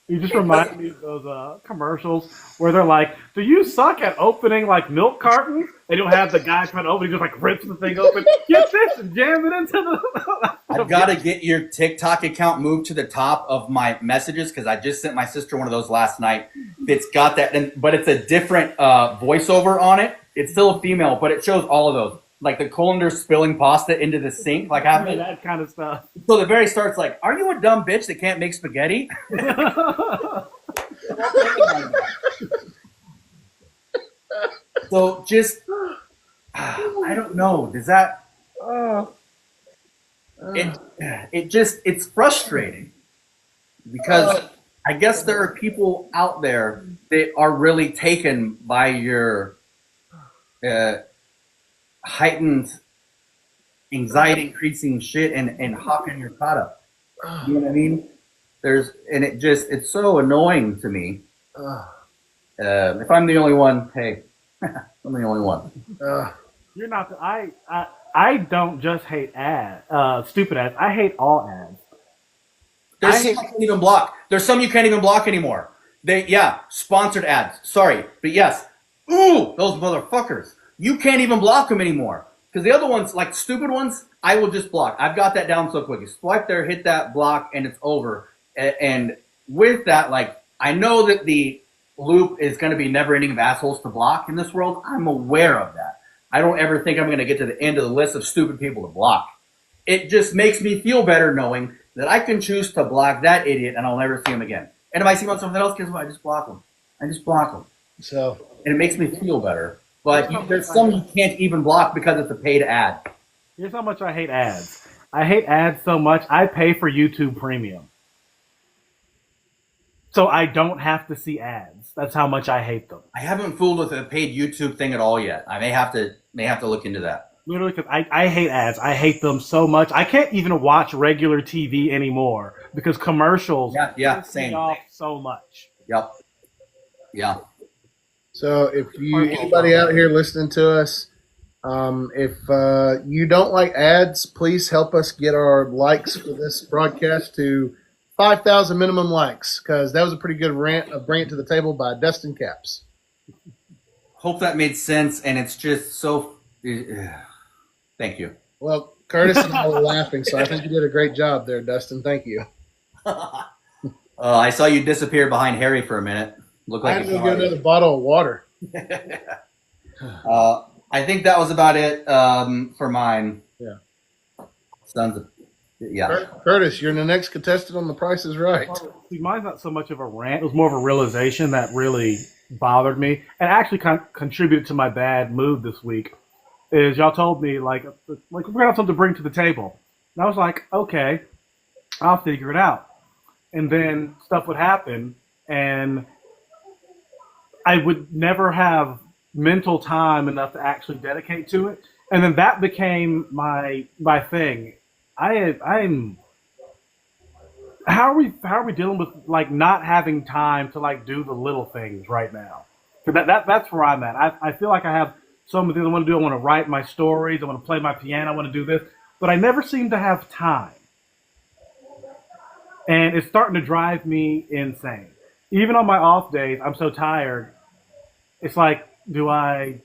You just remind me of those commercials where they're like, do you suck at opening like milk cartons? They don't have the guy trying to open, he just like rips the thing open, get this and jam it into the... I've got to get your TikTok account moved to the top of my messages because I just sent my sister one of those last night. It's got that, but it's a different voiceover on it. It's still a female, but it shows all of those. Like the colander spilling pasta into the sink, like having that kind of stuff. So the very start's like, "Are you a dumb bitch that can't make spaghetti?" So just, I don't know. Does that? It's frustrating because I guess there are people out there that are really taken by your heightened anxiety increasing shit and hawking your product. You know what I mean? It's so annoying to me. If I'm the only one, hey, I'm the only one. You're not. I don't just hate ads, stupid ads. I hate all ads. There's some you can't even block. There's some you can't even block anymore. Sponsored ads. Sorry, but yes. Ooh, those motherfuckers. You can't even block them anymore. Because the other ones, like stupid ones, I will just block. I've got that down so quick. You swipe there, hit that block, and it's over. And with that, like, I know that the loop is going to be never ending of assholes to block in this world. I'm aware of that. I don't ever think I'm going to get to the end of the list of stupid people to block. It just makes me feel better knowing that I can choose to block that idiot and I'll never see him again. And if I see him on something else, guess what? I just block him. So, and it makes me feel better. But there's some you can't even block because it's a paid ad. Here's how much I hate ads. I hate ads so much, I pay for YouTube Premium. So I don't have to see ads. That's how much I hate them. I haven't fooled with a paid YouTube thing at all yet. I may have to look into that. Literally, because I hate ads. I hate them so much. I can't even watch regular TV anymore because commercials piss me off so much. Yep. Yeah. So if anybody out here listening to us, if you don't like ads, please help us get our likes for this broadcast to 5,000 minimum likes, because that was a pretty good rant of Bring It to the Table by Dustin Caps. Hope that made sense, and it's just so... Thank you. Well, Curtis and I were laughing, so I think you did a great job there, Dustin. Thank you. I saw you disappear behind Harry for a minute. Looked like I had to go get another bottle of water. I think that was about it for mine. Yeah. Curtis, you're the next contestant on The Price is Right. Well, see, mine's not so much of a rant. It was more of a realization that really bothered me and actually contributed to my bad mood this week. Is y'all told me, like we're going to have something to bring to the table. And I was like, okay, I'll figure it out. And then stuff would happen, and I would never have mental time enough to actually dedicate to it. And then that became my thing. I'm how are we dealing with like not having time to like do the little things right now? 'Cause that's where I'm at. I feel like I have so many things I want to do. I want to write my stories. I want to play my piano. I want to do this, but I never seem to have time, and it's starting to drive me insane. Even on my off days, I'm so tired. It's like, do I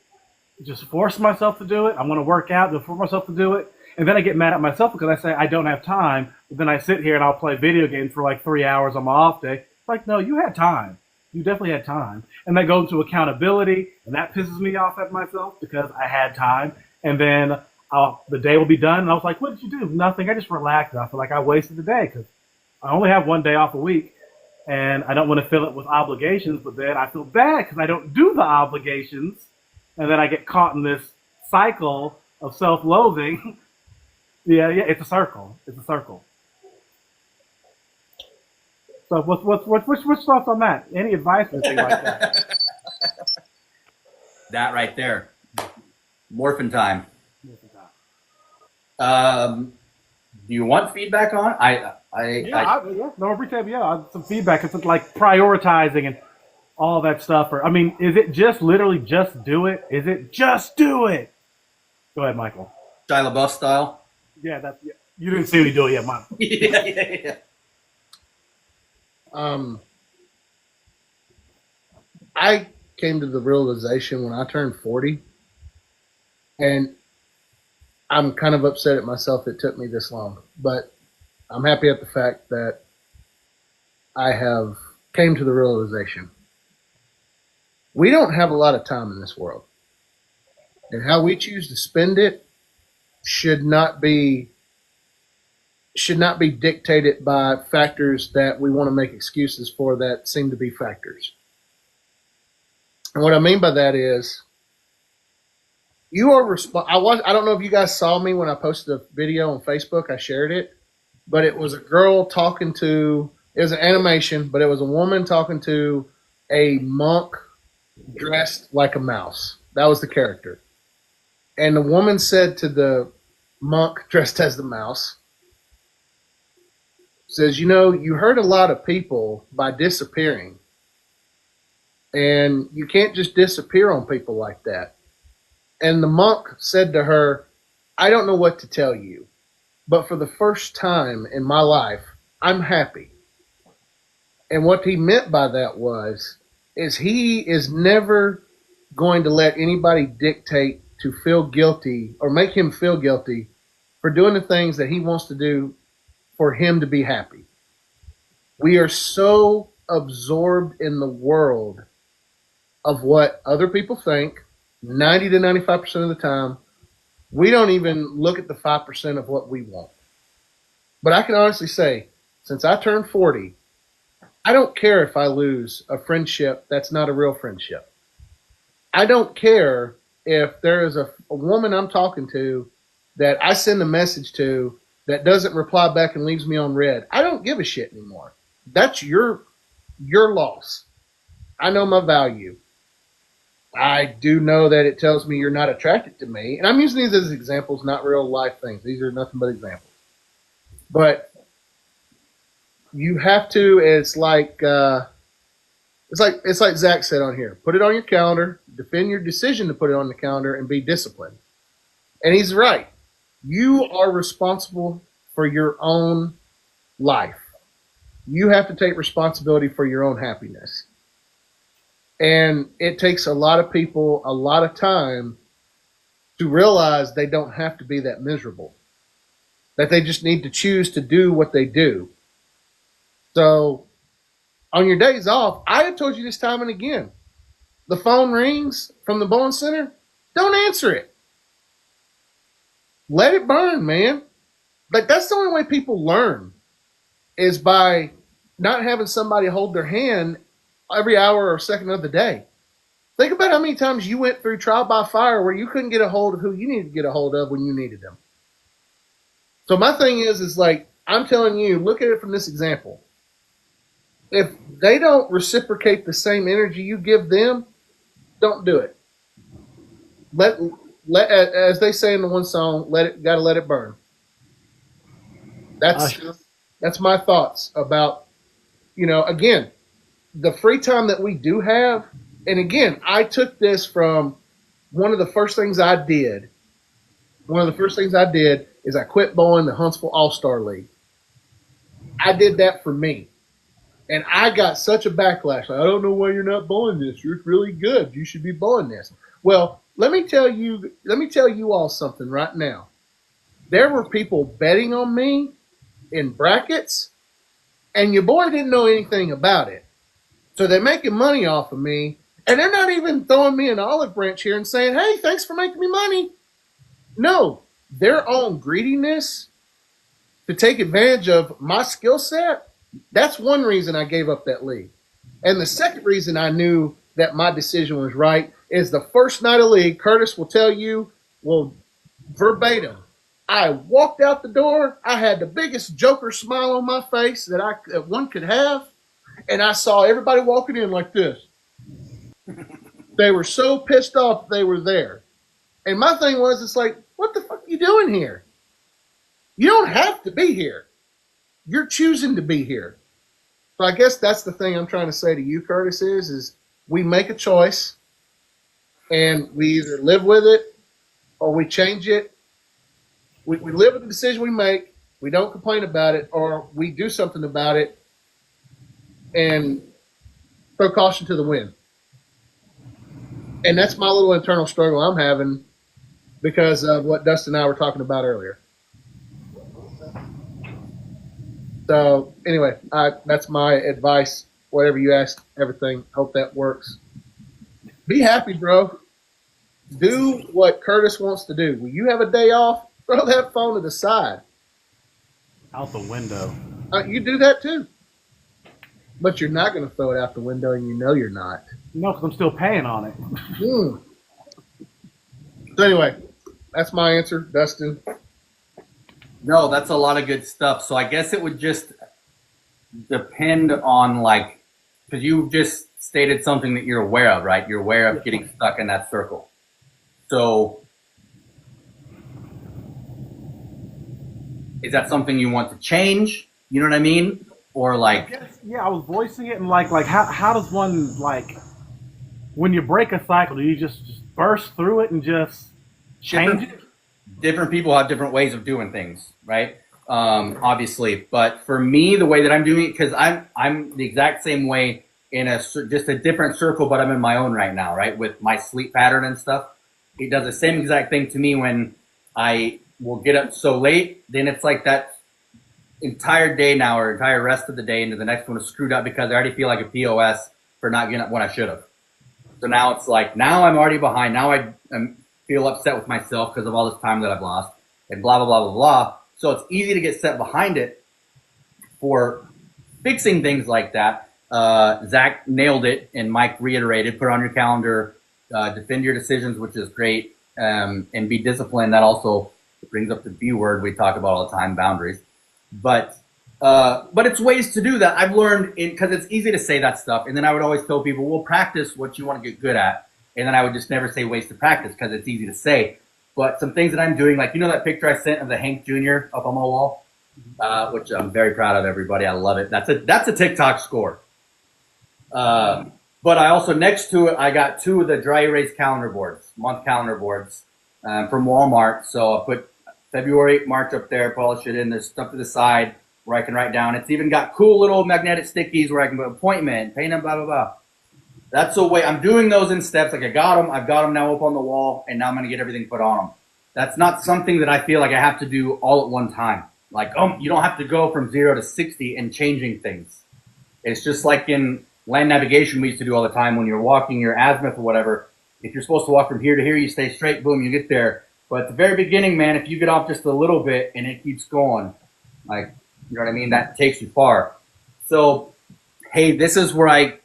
just force myself to do it? I want to work out, to force myself to do it. And then I get mad at myself because I say I don't have time. But then I sit here and I'll play video games for like 3 hours on my off day. It's like, no, you had time. You definitely had time. And that goes into accountability. And that pisses me off at myself because I had time. And then the day will be done. And I was like, what did you do? Nothing. I just relaxed. I feel like I wasted the day because I only have one day off a week. And I don't want to fill it with obligations. But then I feel bad because I don't do the obligations. And then I get caught in this cycle of self-loathing. Yeah, it's a circle. It's a circle. So what's thoughts on that? Any advice or anything like that? That right there. Morphin time. Do you want feedback on it? No, every time, some feedback. It's like prioritizing and all that stuff. Or, I mean, is it just literally just do it? Is it just do it? Go ahead, Michael. Shia LaBeouf style. Yeah, you didn't see what he do it yet, man. Yeah. I came to the realization when I turned 40, and I'm kind of upset at myself it took me this long, but I'm happy at the fact that I have came to the realization we don't have a lot of time in this world, and how we choose to spend it should not be dictated by factors that we want to make excuses for that seem to be factors. And what I mean by that is you are I don't know if you guys saw me when I posted a video on Facebook. I shared it, but it was a girl talking to, it was an animation, but it was a woman talking to a monk dressed like a mouse. That was the character. And the woman said to the monk dressed as the mouse, says, you hurt a lot of people by disappearing. And you can't just disappear on people like that. And the monk said to her, I don't know what to tell you, but for the first time in my life, I'm happy. And what he meant by that is he is never going to let anybody dictate to feel guilty or make him feel guilty for doing the things that he wants to do for him to be happy. We are so absorbed in the world of what other people think, 90 to 95% of the time, we don't even look at the 5% of what we want. But I can honestly say, since I turned 40, I don't care if I lose a friendship that's not a real friendship. I don't care if there is a woman I'm talking to that I send a message to that doesn't reply back and leaves me on red. I don't give a shit anymore. That's your loss. I know my value. I do know that it tells me you're not attracted to me. And I'm using these as examples, not real life things. These are nothing but examples. But you have to, it's like Zach said on here, put it on your calendar, defend your decision to put it on the calendar, and be disciplined. And he's right. You are responsible for your own life. You have to take responsibility for your own happiness. And it takes a lot of people a lot of time to realize they don't have to be that miserable, that they just need to choose to do what they do. So on your days off, I have told you this time and again, the phone rings from the bowling center, don't answer it. Let it burn, man. Like, that's the only way people learn, is by not having somebody hold their hand every hour or second of the day. Think about how many times you went through trial by fire where you couldn't get a hold of who you needed to get a hold of when you needed them. So my thing is like, I'm telling you, look at it from this example. If they don't reciprocate the same energy you give them, don't do it. Let as they say in the one song, gotta let it burn. That's my thoughts about, again, the free time that we do have. And again, I took this from one of the first things I did. One of the first things I did is I quit bowling the Huntsville All-Star League. I did that for me. And I got such a backlash. Like, I don't know why you're not bowling this. You're really good. You should be bowling this. Well, let me tell you all something right now. There were people betting on me in brackets, and your boy didn't know anything about it. So they're making money off of me, and they're not even throwing me an olive branch here and saying, hey, thanks for making me money. No, their own greediness to take advantage of my skill set, that's one reason I gave up that league. And the second reason I knew that my decision was right is the first night of league, Curtis will tell you, well, verbatim, I walked out the door. I had the biggest Joker smile on my face that one could have. And I saw everybody walking in like this. They were so pissed off they were there. And my thing was, it's like, what the fuck are you doing here? You don't have to be here. You're choosing to be here. So I guess that's the thing I'm trying to say to you, Curtis, is we make a choice and we either live with it or we change it. We live with the decision we make. We don't complain about it, or we do something about it and throw caution to the wind. And that's my little internal struggle I'm having because of what Dustin and I were talking about earlier. So anyway, that's my advice. Whatever you ask, everything. Hope that works. Be happy, bro. Do what Curtis wants to do. When you have a day off, throw that phone to the side. Out the window. You do that too. But you're not going to throw it out the window, and you know you're not. No, because I'm still paying on it. So anyway, that's my answer, Dustin. No, that's a lot of good stuff. So I guess it would just depend on, like, because you just stated something that you're aware of, right? You're aware of getting stuck in that circle. So is that something you want to change? You know what I mean? Or like, I was voicing it, and like how does one, like, when you break a cycle, do you just burst through it and just change it? Different people have different ways of doing things, right? Obviously, but for me, the way that I'm doing it, because I'm the exact same way in just a different circle, but I'm in my own right now, right? With my sleep pattern and stuff. It does the same exact thing to me when I will get up so late. Then it's like that entire day now, or entire rest of the day into the next one is screwed up because I already feel like a POS for not getting up when I should have. So now it's like, now I'm already behind. Now I feel upset with myself because of all this time that I've lost and blah, blah, blah, blah, blah. So it's easy to get set behind it for fixing things like that. Zach nailed it, and Mike reiterated, put on your calendar, defend your decisions, which is great, and be disciplined. That also brings up the B word we talk about all the time, boundaries. But it's ways to do that. I've learned, because it's easy to say that stuff, and then I would always tell people, well, practice what you want to get good at. And then I would just never say ways to practice because it's easy to say. But some things that I'm doing, like, you know that picture I sent of the Hank Jr. up on my wall, which I'm very proud of, everybody. I love it. That's a TikTok score. But I also, next to it, I got 2 of the dry erase calendar boards, month calendar boards from Walmart. So I put February, March up there, polish it in. There's stuff to the side where I can write down. It's even got cool little magnetic stickies where I can put appointment, paint them, blah, blah, blah. That's the way I'm doing those in steps. Like I've got them now up on the wall, and now I'm going to get everything put on them. That's not something that I feel like I have to do all at one time. Like, you don't have to go from 0 to 60 and changing things. It's just like in land navigation we used to do all the time when you're walking your azimuth or whatever. If you're supposed to walk from here to here, you stay straight, boom, you get there. But at the very beginning, man, if you get off just a little bit and it keeps going, like, you know what I mean? That takes you far. So, hey, this is where I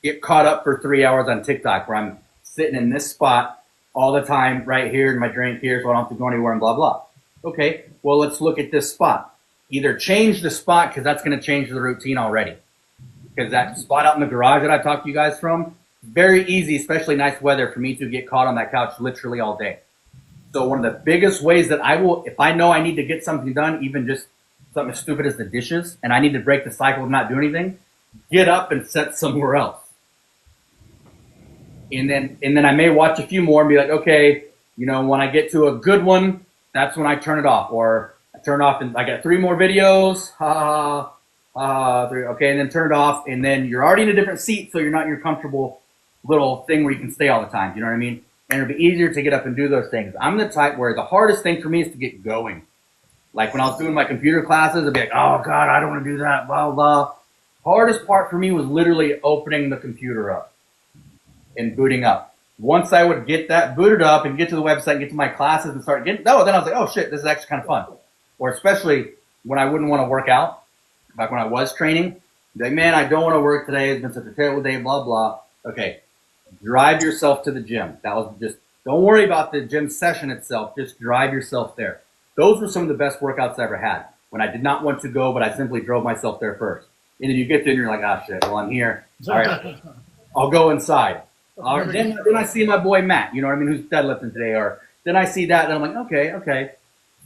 get caught up for 3 hours on TikTok, where I'm sitting in this spot all the time right here in my drink here, so I don't have to go anywhere and blah, blah. Okay, well, let's look at this spot. Either change the spot, because that's going to change the routine already. Because that spot out in the garage that I talked to you guys from, very easy, especially nice weather, for me to get caught on that couch literally all day. So one of the biggest ways that I will, if I know I need to get something done, even just something as stupid as the dishes, and I need to break the cycle of not doing anything, get up and set somewhere else. And then I may watch a few more and be like, okay, you know, when I get to a good one, that's when I turn it off. Or I turn off and I got 3 more videos, three, okay, and then turn it off, and then you're already in a different seat, so you're not in your comfortable little thing where you can stay all the time. You know what I mean? And it'll be easier to get up and do those things. I'm the type where the hardest thing for me is to get going. Like when I was doing my computer classes, I'd be like, oh God, I don't want to do that, blah, blah. Hardest part for me was literally opening the computer up and booting up. Once I would get that booted up and get to the website and get to my classes and start getting, then I was like, oh shit, this is actually kind of fun. Or especially when I wouldn't want to work out, like when I was training, like, man, I don't want to work today. It's been such a terrible day, blah, blah. Okay, drive yourself to the gym. That was just, don't worry about the gym session itself. Just drive yourself there. Those were some of the best workouts I ever had. When I did not want to go, but I simply drove myself there first. And then you get there and you're like, ah, shit, well, I'm here. All right, I'll go inside. Then I see my boy Matt, you know what I mean, who's deadlifting today. Or then I see that, and I'm like, okay.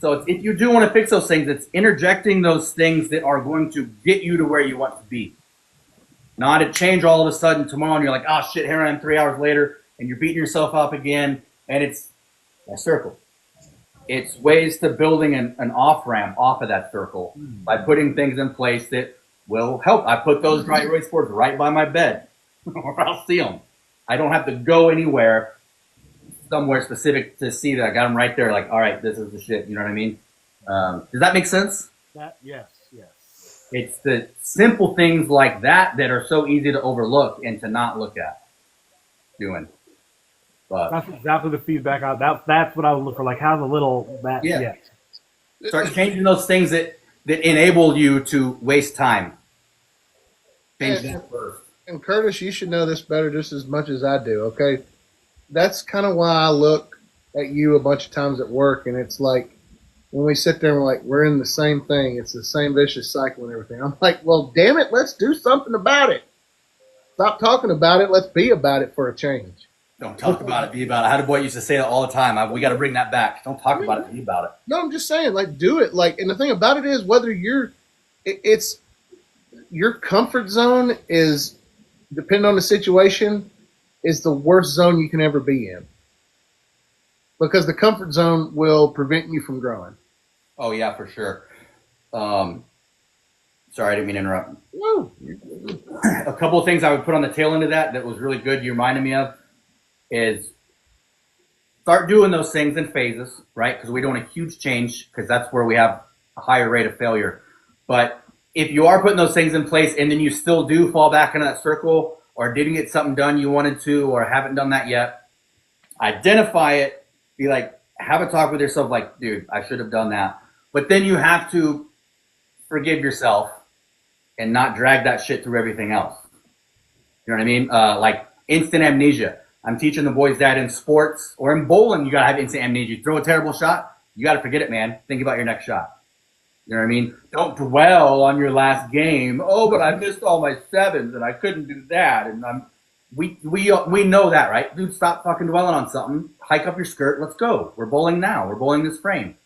So if you do want to fix those things, it's interjecting those things that are going to get you to where you want to be. Not to change all of a sudden tomorrow, and you're like, oh shit, here I am 3 hours later, and you're beating yourself up again, and it's a circle. It's ways to building an off-ramp off of that circle by putting things in place that will help. I put those dry erase boards right by my bed, or I'll see them. I don't have to go anywhere, somewhere specific to see that I got them right there. Like, all right, this is the shit. You know what I mean? Does that make sense? Yes. It's the simple things like that that are so easy to overlook and to not look at doing. But That's exactly the feedback. That's what I would look for. Like, how's a little that? Yeah. Start changing those things that enable you to waste time. Change that first. And Curtis, you should know this better just as much as I do, okay? That's kind of why I look at you a bunch of times at work, and it's like when we sit there and we're like, we're in the same thing. It's the same vicious cycle and everything. I'm like, well, damn it, let's do something about it. Stop talking about it. Let's be about it for a change. Don't talk about it, be about it. I had a boy used to say that all the time. We got to bring that back. Don't talk about it, be about it. No, I'm just saying, like, do it. Like, and the thing about it is, whether it's your comfort zone is, depending on the situation, is the worst zone you can ever be in. Because the comfort zone will prevent you from growing. Oh, yeah, for sure. Sorry, I didn't mean to interrupt. Woo. A couple of things I would put on the tail end of that was really good you reminded me of is start doing those things in phases, right? Because we don't want a huge change because that's where we have a higher rate of failure. But if you are putting those things in place and then you still do fall back into that circle or didn't get something done you wanted to or haven't done that yet, identify it, be like, have a talk with yourself like, dude, I should have done that. But then you have to forgive yourself and not drag that shit through everything else. You know what I mean? Like instant amnesia. I'm teaching the boys that in sports or in bowling, you got to have instant amnesia. You throw a terrible shot, you got to forget it, man. Think about your next shot. You know what I mean? Don't dwell on your last game. Oh, but I missed all my sevens and I couldn't do that. And we know that, right? Dude, stop fucking dwelling on something. Hike up your skirt. Let's go. We're bowling now. We're bowling this frame.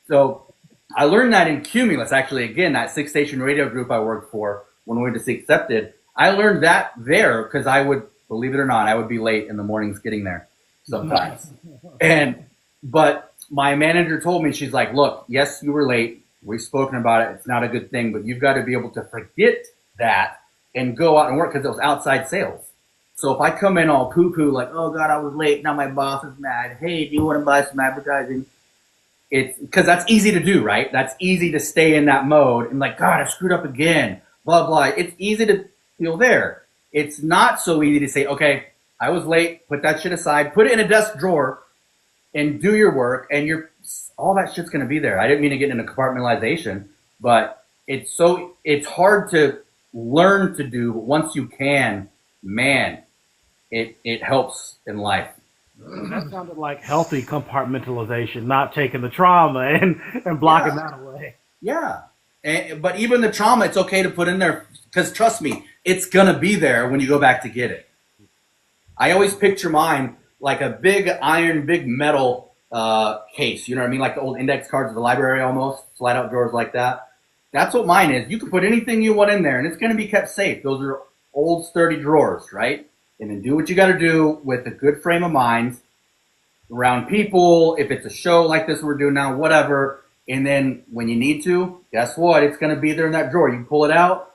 So I learned that in Cumulus, actually, again, that 6-station radio group I worked for when we went to see Accepted. I learned that there because I would, believe it or not, I would be late in the mornings getting there sometimes. But my manager told me, she's like, look, yes, you were late. We've spoken about it. It's not a good thing, but you've got to be able to forget that and go out and work because it was outside sales. So if I come in all poo-poo, like, oh, God, I was late. Now my boss is mad. Hey, do you want to buy some advertising? It's because that's easy to do, right? That's easy to stay in that mode and like, God, I screwed up again, blah, blah. It's easy to feel there. It's not so easy to say, okay, I was late, put that shit aside, put it in a desk drawer and do your work and all that shit's going to be there. I didn't mean to get into compartmentalization, but it's hard to learn to do, but once you can, man, it helps in life. That sounded like healthy compartmentalization, not taking the trauma and blocking that away. Yeah. But even the trauma, it's okay to put in there because trust me, it's going to be there when you go back to get it. I always picture mine like a big iron, big metal case. You know what I mean? Like the old index cards of the library almost, slide out drawers like that. That's what mine is. You can put anything you want in there, and it's going to be kept safe. Those are old, sturdy drawers, right? And then do what you got to do with a good frame of mind around people. If it's a show like this we're doing now, whatever. And then when you need to, guess what? It's going to be there in that drawer. You pull it out.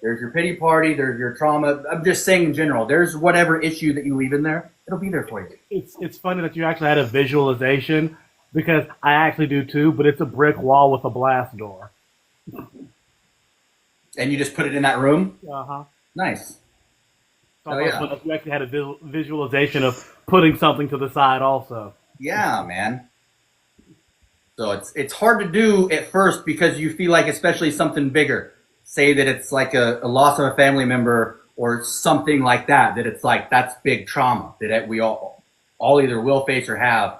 There's your pity party. There's your trauma. I'm just saying in general. There's whatever issue that you leave in there. It'll be there for you. It's funny that you actually had a visualization because I actually do too, but it's a brick wall with a blast door. And you just put it in that room? Uh-huh. Nice. So yeah. You actually had a visualization of putting something to the side also. Yeah, man. So it's hard to do at first because you feel like, especially something bigger, say that it's like a loss of a family member or something like that it's like, that's big trauma that we all either will face or have.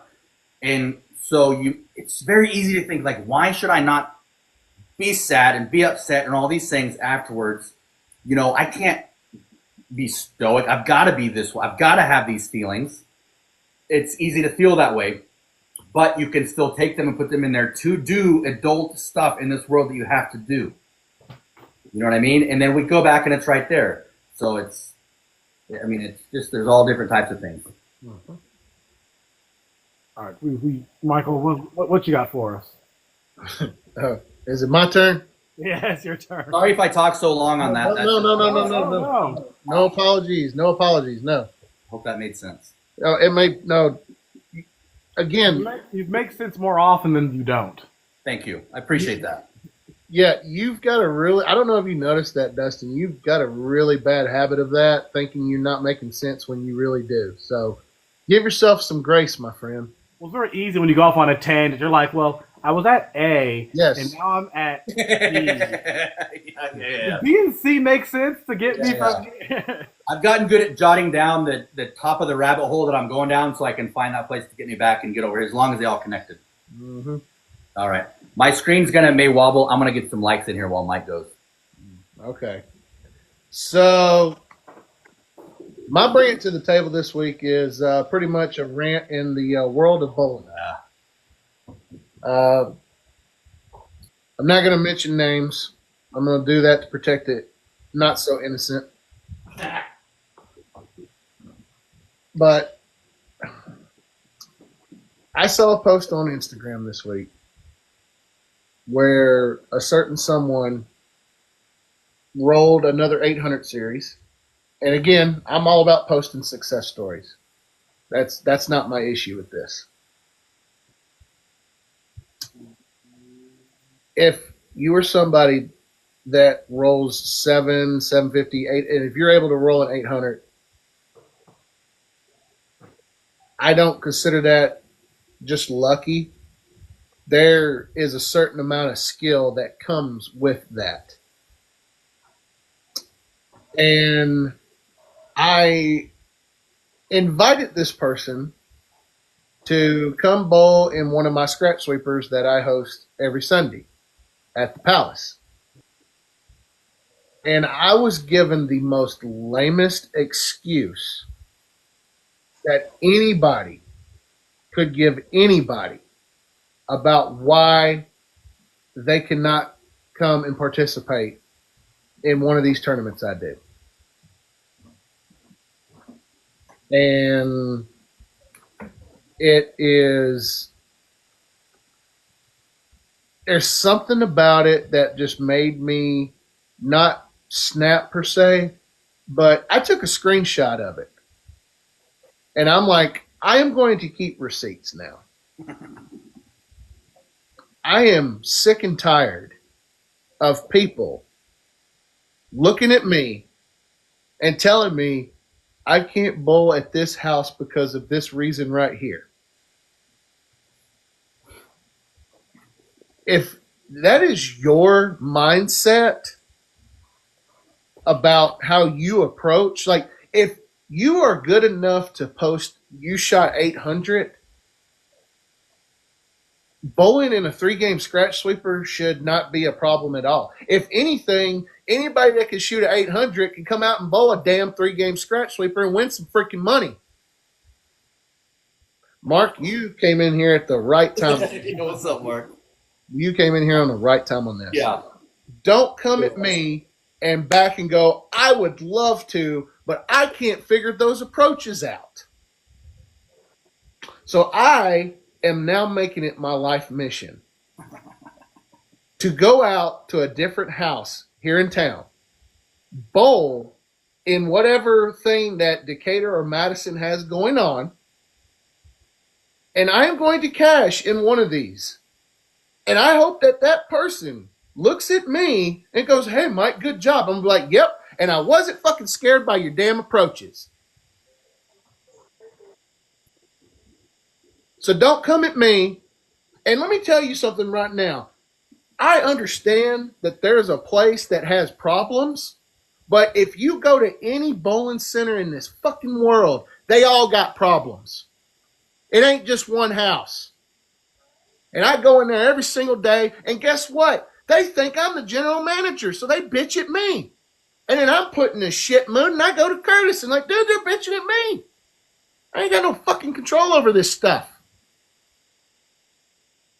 And so it's very easy to think like, why should I not be sad and be upset and all these things afterwards? You know, I can't be stoic. I've got to be this way. I've got to have these feelings. It's easy to feel that way, but you can still take them and put them in there to do adult stuff in this world that you have to do. You know what I mean? And then we go back and it's right there. So it's just, there's all different types of things. Mm-hmm. All right. Michael, what you got for us? Is it my turn? Yeah, it's your turn. Sorry if I talk so long on that. No. No apologies. No apologies. No. Hope that made sense. Oh, it made no. Again, you make sense more often than you don't. Thank you. I appreciate that. Yeah, you've got a really. I don't know if you noticed that, Dustin. You've got a really bad habit of that, thinking you're not making sense when you really do. So, give yourself some grace, my friend. Well, it's very easy when you go off on a tangent. You're like, well, I was at A, yes, and now I'm at B. Yeah. B and C make sense to get me from. I've gotten good at jotting down the top of the rabbit hole that I'm going down so I can find that place to get me back and get over here as long as they all connected. Mm-hmm. All right. My screen's may wobble. I'm going to get some likes in here while Mike goes. Okay. So, my bring it to the table this week is pretty much a rant in the world of bowling. I'm not going to mention names. I'm going to do that to protect it not so innocent. But I saw a post on Instagram this week where a certain someone rolled another 800 series. And again, I'm all about posting success stories. That's not my issue with this. If you are somebody that rolls 750, 8, and if you're able to roll an 800, I don't consider that just lucky. There is a certain amount of skill that comes with that. And I invited this person to come bowl in one of my scratch sweepers that I host every Sunday at the Palace. And I was given the most lamest excuse that anybody could give anybody about why they cannot come and participate in one of these tournaments I do. And there's something about it that just made me not snap per se, but I took a screenshot of it. And I'm like, I am going to keep receipts now. I am sick and tired of people looking at me and telling me I can't bowl at this house because of this reason right here. If that is your mindset about how you approach, like if you are good enough to post you shot 800, bowling in a 3-game scratch sweeper should not be a problem at all. If anything, anybody that can shoot an 800 can come out and bowl a damn 3-game scratch sweeper and win some freaking money. Mark, you came in here at the right time. What's up, Mark? You came in here on the right time on this. Yeah. Don't come at me and back and go, I would love to, but I can't figure those approaches out. So I am now making it my life mission to go out to a different house here in town, bowl in whatever thing that Decatur or Madison has going on, and I am going to cash in one of these. And I hope that that person looks at me and goes, hey, Mike, good job. I'm like, yep. And I wasn't fucking scared by your damn approaches. So don't come at me. And let me tell you something right now. I understand that there's a place that has problems, but if you go to any bowling center in this fucking world, they all got problems. It ain't just one house. And I go in there every single day, and guess what? They think I'm the general manager, so they bitch at me. And then I'm put in a shit mood, and I go to Curtis and like, dude, they're bitching at me. I ain't got no fucking control over this stuff.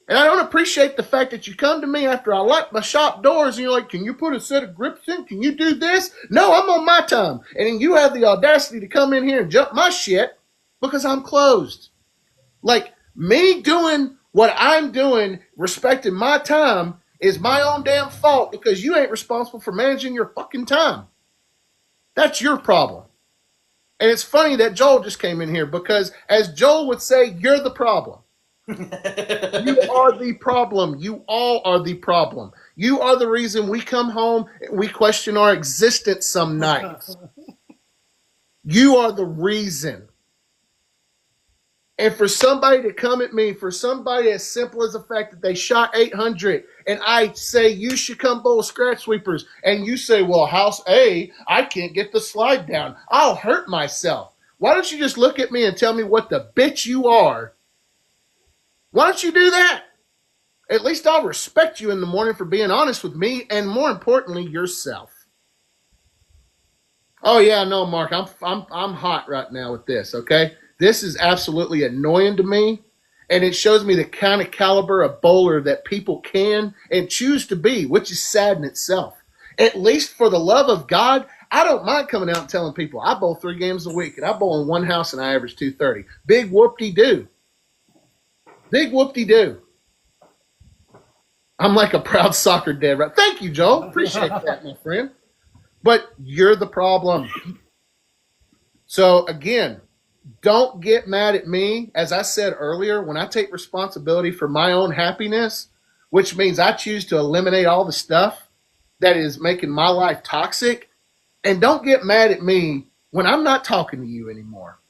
And I don't appreciate the fact that you come to me after I lock my shop doors and you're like, can you put a set of grips in? Can you do this? No, I'm on my time. And then you have the audacity to come in here and jump my shit because I'm closed. Like, me doing what I'm doing, respecting my time, is my own damn fault because you ain't responsible for managing your fucking time. That's your problem. And it's funny that Joel just came in here because, as Joel would say, you're the problem. You are the problem. You all are the problem. You are the reason we come home and we question our existence some nights. You are the reason. And for somebody to come at me, for somebody as simple as the fact that they shot 800 and I say you should come bowl scratch sweepers and you say, well, house A, I can't get the slide down. I'll hurt myself. Why don't you just look at me and tell me what the bitch you are? Why don't you do that? At least I'll respect you in the morning for being honest with me and, more importantly, yourself. Oh yeah, no, Mark, I'm hot right now with this. Okay, this is absolutely annoying to me, and it shows me the kind of caliber of bowler that people can and choose to be, which is sad in itself. At least for the love of God, I don't mind coming out and telling people I bowl 3 games a week, and I bowl in one house and I average 230. Big whoop-de-doo. Big whoop-de-doo. I'm like a proud soccer dad, right? Thank you, Joel. Appreciate that, my friend. But you're the problem. So, again, don't get mad at me. As I said earlier, when I take responsibility for my own happiness, which means I choose to eliminate all the stuff that is making my life toxic, and don't get mad at me when I'm not talking to you anymore.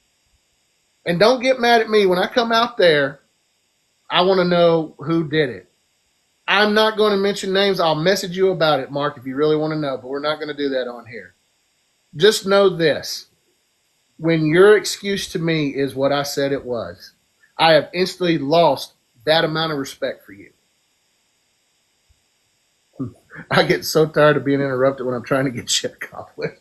And don't get mad at me when I come out there. I want to know who did it. I'm not going to mention names. I'll message you about it, Mark, if you really want to know, but we're not going to do that on here. Just know this. When your excuse to me is what I said it was, I have instantly lost that amount of respect for you. I get so tired of being interrupted when I'm trying to get shit accomplished.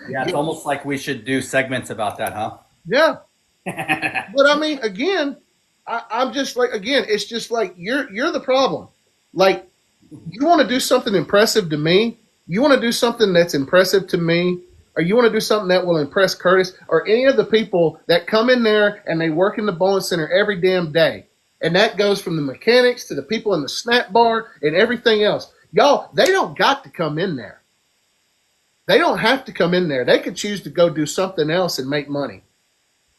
Yeah, it's almost like we should do segments about that, huh? Yeah. But I mean, again, I'm just like, again, it's just like you're the problem. Like, you want to do something impressive to me, you want to do something that's impressive to me, or you want to do something that will impress Curtis or any of the people that come in there and they work in the bowling center every damn day. And that goes from the mechanics to the people in the snack bar and everything else. Y'all, they don't got to come in there. They don't have to come in there. They could choose to go do something else and make money.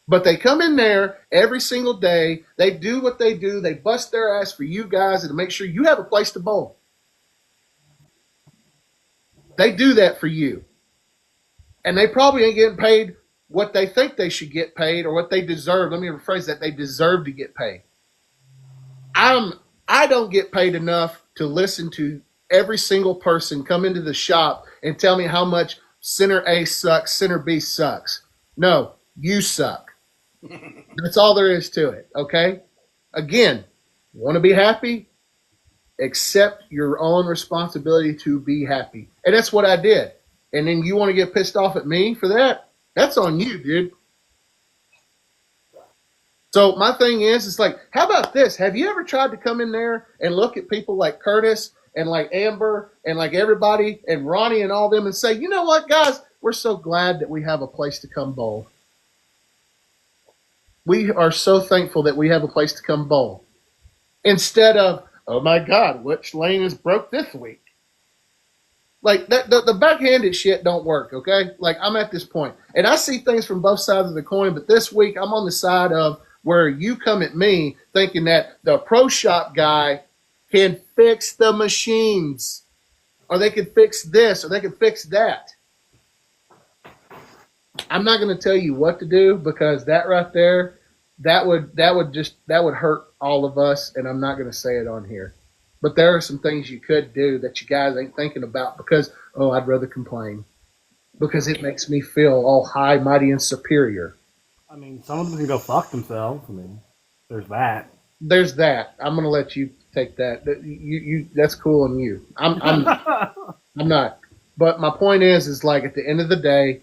But they come in there every single day. They do what they do. They bust their ass for you guys and to make sure you have a place to bowl. They do that for you. And they probably ain't getting paid what they think they should get paid or what they deserve. Let me rephrase that. They deserve to get paid. I don't get paid enough to listen to every single person come into the shop and tell me how much center A sucks, center B sucks. No, you suck. That's all there is to it, okay? Again, want to be happy? accept your own responsibility to be happy. And that's what I did. And then you want to get pissed off at me for that? That's on you, dude. So my thing is, it's like, how about this? Have you ever tried to come in there and look at people like Curtis and like Amber and like everybody and Ronnie and all them and say, you know what, guys, we're so glad that we have a place to come bowl. We are so thankful that we have a place to come bowl. Instead of, oh my God, which lane is broke this week? Like the backhanded shit don't work, okay? Like I'm at this point. And I see things from both sides of the coin, but this week I'm on the side of where you come at me thinking that the pro shop guy can fix the machines, or they can fix this, or they can fix that. I'm not going to tell you what to do, because that right there, that would hurt all of us, and I'm not going to say it on here. But there are some things you could do that you guys ain't thinking about because, oh, I'd rather complain, because it makes me feel all high, mighty, and superior. I mean, some of them can go fuck themselves. I mean, there's that. There's that. I'm going to let you take that. You that's cool on you. I'm not. But my point is like at the end of the day,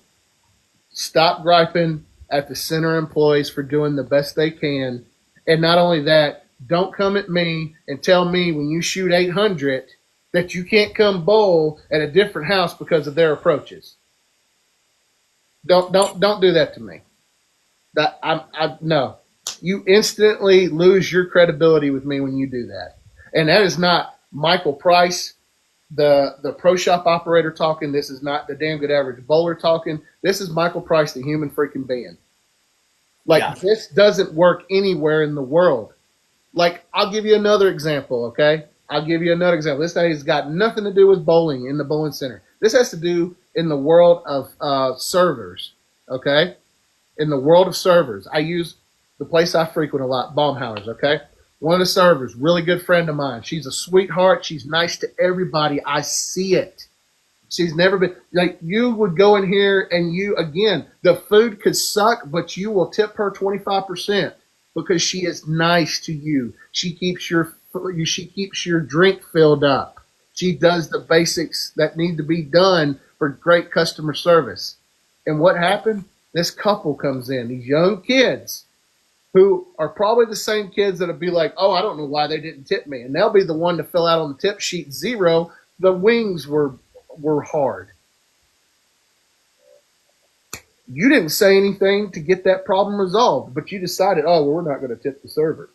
stop griping at the center employees for doing the best they can. And not only that, don't come at me and tell me when you shoot 800 that you can't come bowl at a different house because of their approaches. Don't do that to me. No. You instantly lose your credibility with me when you do that. And that is not Michael Price, the pro shop operator talking. This is not the damn good average bowler talking. This is Michael Price, the human freaking being. Like, This doesn't work anywhere in the world. Like, I'll give you another example, okay? This has got nothing to do with bowling in the bowling center. This has to do in the world of servers, okay? In the world of servers. I use the place I frequent a lot, Baumhauer's, okay? One of the servers, really good friend of mine. She's a sweetheart. She's nice to everybody. I see it. She's never been, like, you would go in here and the food could suck, but you will tip her 25% because she is nice to you. She keeps your drink filled up. She does the basics that need to be done for great customer service. And what happened? This couple comes in, these young kids who are probably the same kids that'll be like, oh, I don't know why they didn't tip me. And they'll be the one to fill out on the tip sheet 0. The wings were hard. You didn't say anything to get that problem resolved, but you decided, oh, well, we're not going to tip the server.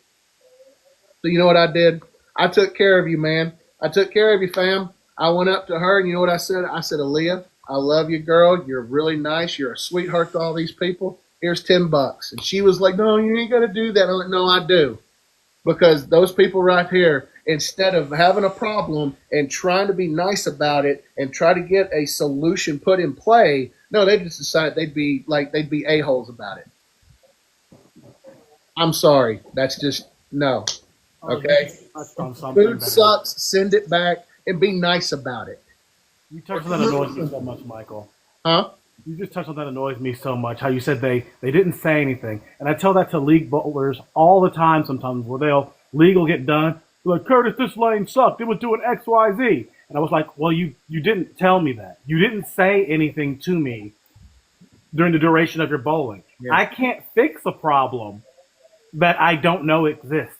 So you know what I did? I took care of you, man. I took care of you, fam. I went up to her, and you know what I said? I said, Aaliyah, I love you, girl. You're really nice. You're a sweetheart to all these people. Here's $10. And she was like, no, you ain't got to do that. I'm like, no, I do. Because those people right here, instead of having a problem and trying to be nice about it and try to get a solution put in play, no, they just decided they'd be a-holes about it. I'm sorry. That's just, no. Okay? Food sucks. Send it back and be nice about it. You touched on that annoys me so much, Michael. Huh? You just touched on that annoys me so much. How you said they didn't say anything, and I tell that to league bowlers all the time. Sometimes where league will get done, they're like, Curtis, this lane sucked. It was doing X, Y, Z, and I was like, well, you didn't tell me that. You didn't say anything to me during the duration of your bowling. Yeah. I can't fix a problem that I don't know exists.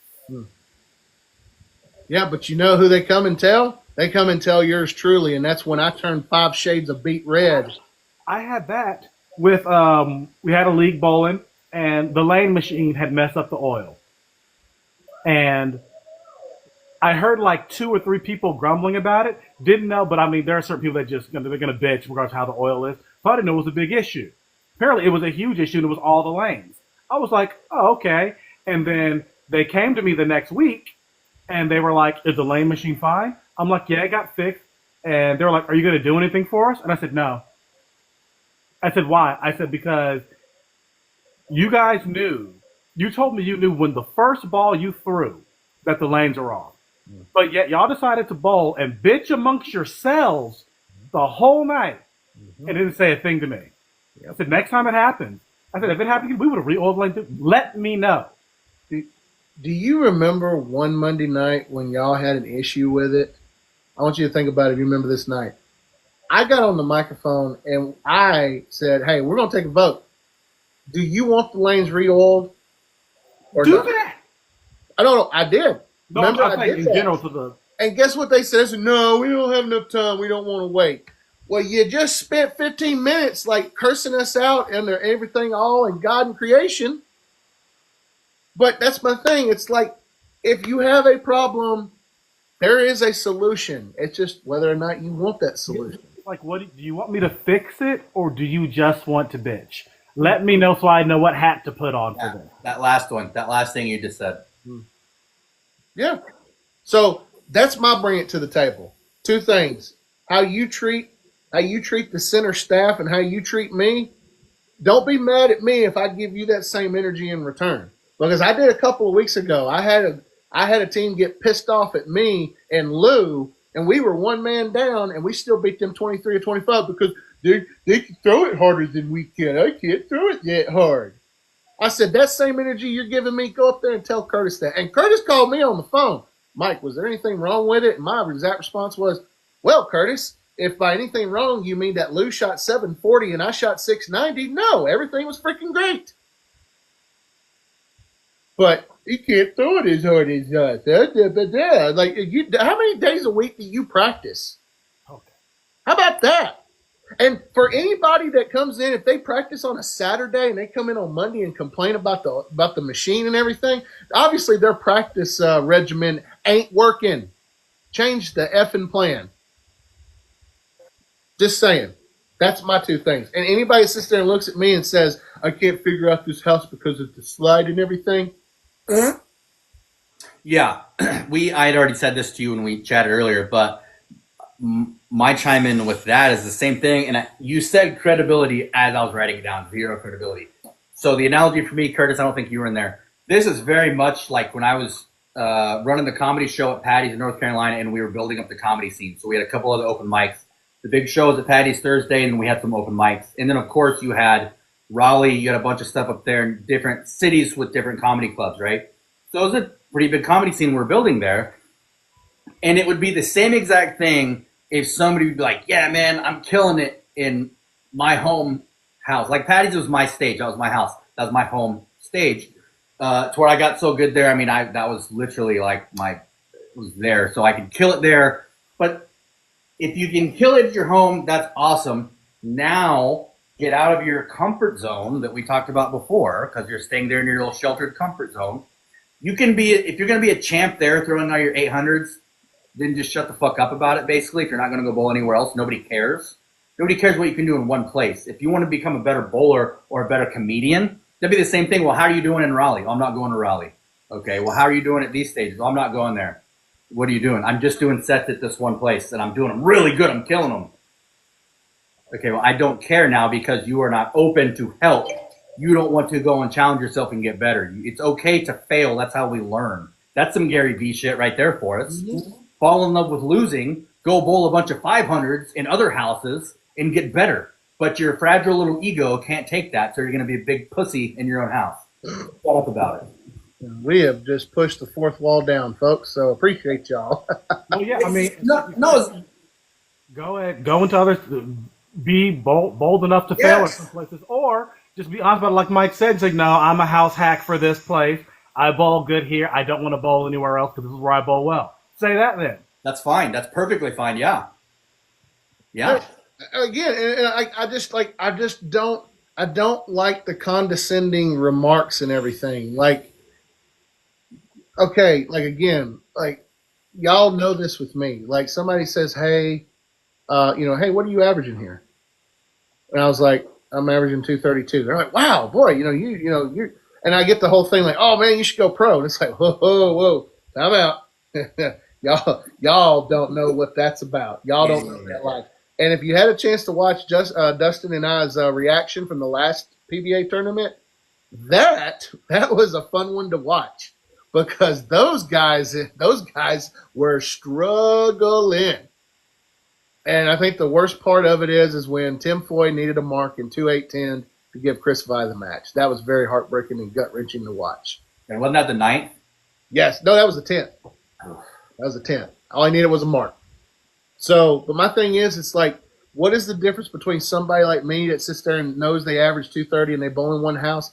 Yeah, but you know who they come and tell? They come and tell yours truly, and that's when I turned 5 shades of beet red. I had that with, we had a league bowling, and the lane machine had messed up the oil. And I heard like 2 or 3 people grumbling about it. Didn't know, but I mean, there are certain people that they're going to bitch regardless of how the oil is. But I didn't know it was a big issue. Apparently, it was a huge issue, and it was all the lanes. I was like, oh, okay. And then they came to me the next week, and they were like, is the lane machine fine? I'm like, yeah, it got fixed. And they were like, are you going to do anything for us? And I said, no. I said, why? I said, because you guys knew. You told me you knew when the first ball you threw that the lanes are off. But yet y'all decided to bowl and bitch amongst yourselves the whole night and didn't say a thing to me. Yep. I said, next time it happens, I said, if it happened, we would have re-oiled the lane too. Let me know. Do you remember one Monday night when y'all had an issue with it? I want you to think about it if you remember this night. I got on the microphone and I said, hey, we're going to take a vote. Do you want the lanes re-oiled or Do not? that. I don't know. I did. No, Remember, I'm I saying did in that. general to the. And guess what they said? They said, no, we don't have enough time. We don't want to wait. Well, you just spent 15 minutes like cursing us out and everything all in God and creation. But that's my thing. It's like if you have a problem, there is a solution. It's just whether or not you want that solution. Like, what do you want me to fix it, or do you just want to bitch? Let me know so I know what hat to put on for this. That last one, that last thing you just said. Yeah. So that's my bring it to the table. Two things: how you treat the center staff and how you treat me. Don't be mad at me if I give you that same energy in return. Because I did a couple of weeks ago. I had a team get pissed off at me and Lou, and we were one man down, and we still beat them 23 or 25 because they can throw it harder than we can. I can't throw it that hard. I said, that same energy you're giving me, go up there and tell Curtis that. And Curtis called me on the phone. Mike, was there anything wrong with it? And my exact response was, well, Curtis, if by anything wrong you mean that Lou shot 740 and I shot 690, no, everything was freaking great. But you can't throw it as hard as us. Like, how many days a week do you practice? Okay. How about that? And for anybody that comes in, if they practice on a Saturday and they come in on Monday and complain about the machine and everything, obviously their practice regimen ain't working. Change the effing plan. Just saying. That's my two things. And anybody that sits there and looks at me and says, I can't figure out this house because of the slide and everything. Yeah, I had already said this to you when we chatted earlier, but my chime in with that is the same thing. And you said credibility as I was writing it down, 0 credibility. So the analogy for me, Curtis, I don't think you were in there. This is very much like when I was running the comedy show at Patty's in North Carolina, and we were building up the comedy scene. So we had a couple other open mics. The big show was at Patty's Thursday, and we had some open mics. And then, of course, you had Raleigh. You had a bunch of stuff up there in different cities with different comedy clubs, right? So it was a pretty big comedy scene we were building there. And it would be the same exact thing if somebody would be like, yeah, man, I'm killing it in my home house. Like Patty's was my stage. That was my house. That was my home stage. To where I got so good there. I mean, that was literally like was there. So I could kill it there. But if you can kill it at your home, that's awesome. Now get out of your comfort zone that we talked about before, because you're staying there in your little sheltered comfort zone. You can be, if you're going to be a champ there throwing out your 800s, then just shut the fuck up about it, basically. If you're not going to go bowl anywhere else, nobody cares. Nobody cares what you can do in one place. If you want to become a better bowler or a better comedian, that'd be the same thing. Well, how are you doing in Raleigh? Oh, I'm not going to Raleigh. Okay, well, how are you doing at these stages? Oh, I'm not going there. What are you doing? I'm just doing sets at this one place, and I'm doing them really good. I'm killing them. Okay, well, I don't care now because you are not open to help. You don't want to go and challenge yourself and get better. It's okay to fail. That's how we learn. That's some Gary Vee shit right there for us. Mm-hmm. Fall in love with losing, go bowl a bunch of 500s in other houses and get better. But your fragile little ego can't take that, so you're going to be a big pussy in your own house. Shut up about it. We have just pushed the fourth wall down, folks, so appreciate y'all. Well, yeah, I mean, no. Go ahead, go into others, be bold enough to fail at some places, or just be honest about it, like Mike said, say, no, I'm a house hack for this place. I bowl good here. I don't want to bowl anywhere else because this is where I bowl well. Say that then. That's fine. That's perfectly fine. Yeah. Yeah. Again, and I don't like the condescending remarks and everything. Like, okay, like again, like y'all know this with me. Like somebody says, hey, hey, what are you averaging here? And I was like, I'm averaging 232. They're like, wow, boy, you're, and I get the whole thing like, oh man, you should go pro. And it's like, whoa, time out. y'all don't know what that's about. Y'all don't know that life. And if you had a chance to watch Dustin and I's reaction from the last PBA tournament, that was a fun one to watch because those guys were struggling. And I think the worst part of it is when Tim Foy needed a mark in 2-8-10 to give Chris Vi the match. That was very heartbreaking and gut-wrenching to watch. And wasn't that the ninth? Yes. No, that was a 10. That was a 10. All I needed was a mark. So, but my thing is, it's like, what is the difference between somebody like me that sits there and knows they average 230 and they bowl in one house?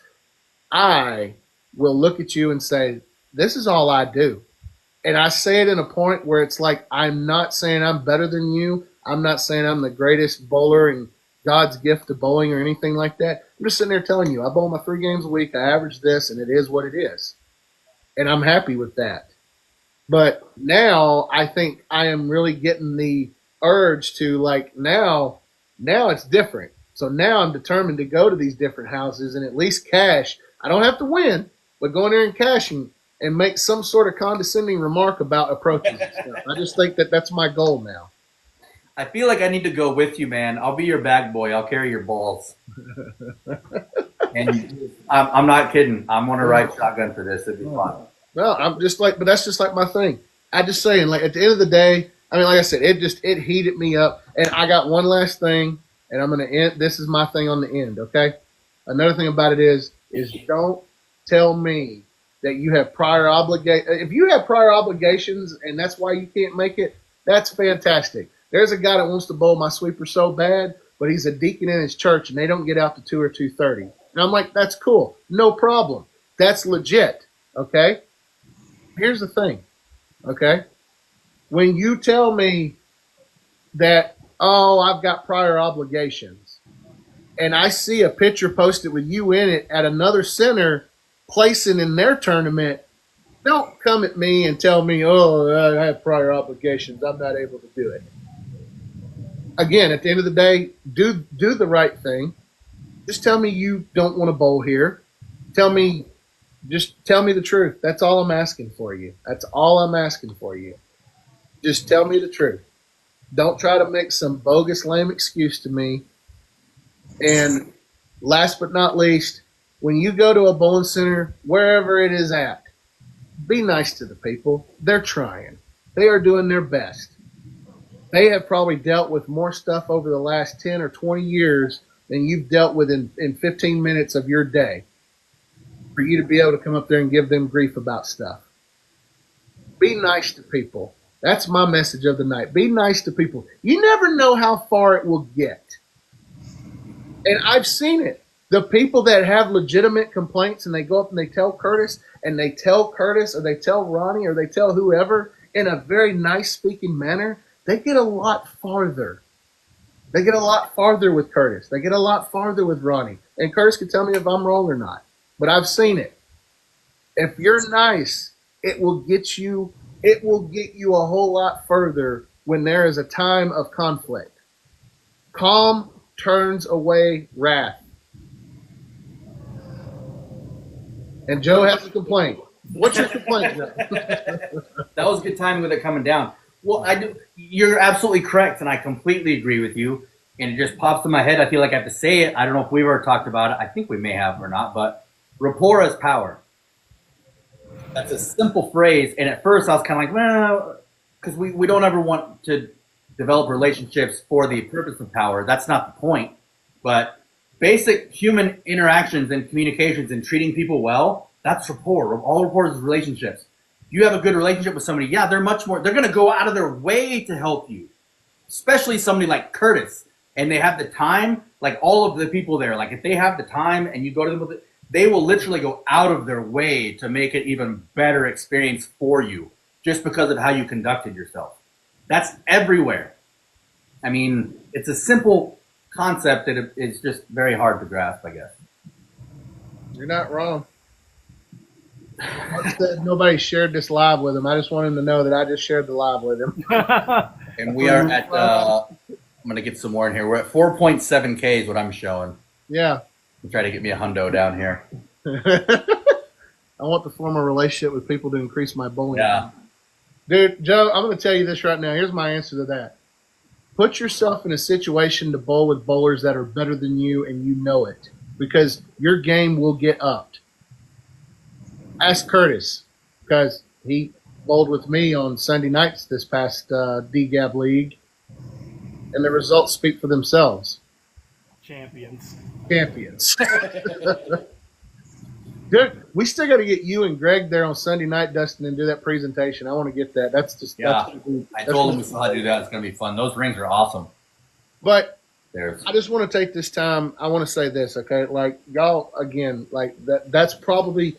I will look at you and say, this is all I do. And I say it in a point where it's like, I'm not saying I'm better than you. I'm not saying I'm the greatest bowler and God's gift to bowling or anything like that. I'm just sitting there telling you, I bowl my 3 games a week. I average this, and it is what it is. And I'm happy with that. But now I think I am really getting the urge to, like, now it's different. So now I'm determined to go to these different houses and at least cash. I don't have to win, but go in there and cash and make some sort of condescending remark about approaches and stuff. I just think that that's my goal now. I feel like I need to go with you, man. I'll be your bag boy. I'll carry your balls. And I'm not kidding. I'm going to ride shotgun for this. It'd be fun. Well, I'm just like, but that's just like my thing. I just saying, like, at the end of the day, I mean, like I said, it heated me up. And I got one last thing, and I'm going to end. This is my thing on the end, okay? Another thing about it is don't tell me that you have prior obligations. If you have prior obligations and that's why you can't make it, that's fantastic. There's a guy that wants to bowl my sweeper so bad, but he's a deacon in his church, and they don't get out to 2 or 2:30. And I'm like, that's cool. No problem. That's legit, okay? Here's the thing, okay? When you tell me that, oh, I've got prior obligations, and I see a picture posted with you in it at another center placing in their tournament, don't come at me and tell me, oh, I have prior obligations. I'm not able to do it. Again, at the end of the day, do the right thing. Just tell me you don't want to bowl here. Just tell me the truth. That's all I'm asking for you. That's all I'm asking for you. Just tell me the truth. Don't try to make some bogus, lame excuse to me. And last but not least, when you go to a bowling center, wherever it is at, be nice to the people. They're trying. They are doing their best. They have probably dealt with more stuff over the last 10 or 20 years than you've dealt with in 15 minutes of your day for you to be able to come up there and give them grief about stuff. Be nice to people. That's my message of the night. Be nice to people. You never know how far it will get. And I've seen it. The people that have legitimate complaints and they go up and they tell Curtis or they tell Ronnie or they tell whoever in a very nice speaking manner, they get a lot farther. They get a lot farther with Curtis. They get a lot farther with Ronnie. And Curtis can tell me if I'm wrong or not. But I've seen it. If you're nice, it will get you a whole lot further when there is a time of conflict. Calm turns away wrath. And Joe has a complaint. What's your complaint, Joe? That was good timing with it coming down. Well, you're absolutely correct, and I completely agree with you. And it just pops in my head. I feel like I have to say it. I don't know if we've ever talked about it. I think we may have or not, but rapport is power. That's a simple phrase. And at first I was kind of like, well, because we don't ever want to develop relationships for the purpose of power. That's not the point. But basic human interactions and communications and treating people well, that's rapport. All rapport is relationships. You have a good relationship with somebody, yeah, they're going to go out of their way to help you, especially somebody like Curtis, and they have the time, like all of the people there, like if they have the time and you go to them with it, they will literally go out of their way to make it even better experience for you just because of how you conducted yourself. That's everywhere. I mean, it's a simple concept that it's just very hard to grasp, I guess. You're not wrong. I said nobody shared this live with him. I just want him to know that I just shared the live with him. And we are at, I'm going to get some more in here. We're at 4.7K is what I'm showing. Yeah. Try to get me a hundo down here. I want to form a relationship with people to increase my bowling. Yeah. Dude, Joe, I'm going to tell you this right now. Here's my answer to that. Put yourself in a situation to bowl with bowlers that are better than you, and you know it, because your game will get upped. Ask Curtis, because he bowled with me on Sunday nights this past DGAB league, and the results speak for themselves. Champions. Dude, we still got to get you and Greg there on Sunday night, Dustin, and do that presentation. I want to get that. That's just Yeah. I told him we be still had to do that. It's going to be fun. Those rings are awesome. But There's I just want to take this time. I want to say this, okay? Like y'all, again, like that's probably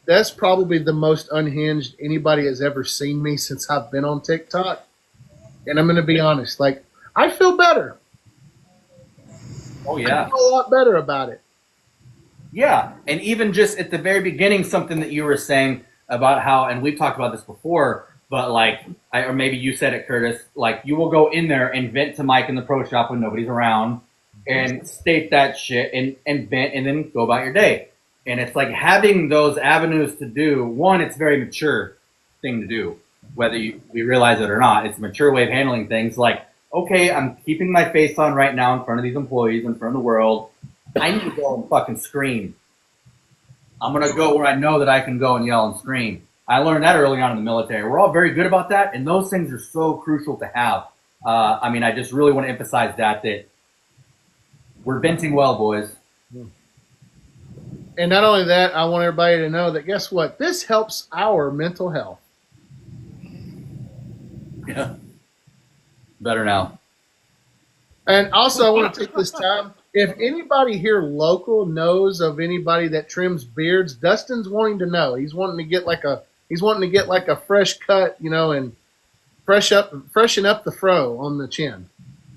the most unhinged anybody has ever seen me since I've been on TikTok. And I'm going to be honest, like I feel better. Oh yeah, I feel a lot better about it. yeah. And even just at the very beginning, something that you were saying about how, and we've talked about this before, but like, or maybe you said it, Curtis. Like, you will go in there and vent to Mike in the pro shop when nobody's around, and state that shit and vent, and then go about your day. And it's like having those avenues to do. One, it's a very mature thing to do, whether we realize it or not. It's a mature way of handling things. Like, okay, I'm keeping my face on right now in front of these employees, in front of the world. I need to go and fucking scream. I'm going to go where I know that I can go and yell and scream. I learned that early on in the military. We're all very good about that, and those things are so crucial to have. I mean, I just really want to emphasize that we're venting well, boys. And not only that, I want everybody to know that guess what? This helps our mental health. Yeah. Better now. And also, I want to take this time. If anybody here local knows of anybody that trims beards, Dustin's wanting to know. He's wanting to get like a fresh cut, and freshen up the fro on the chin.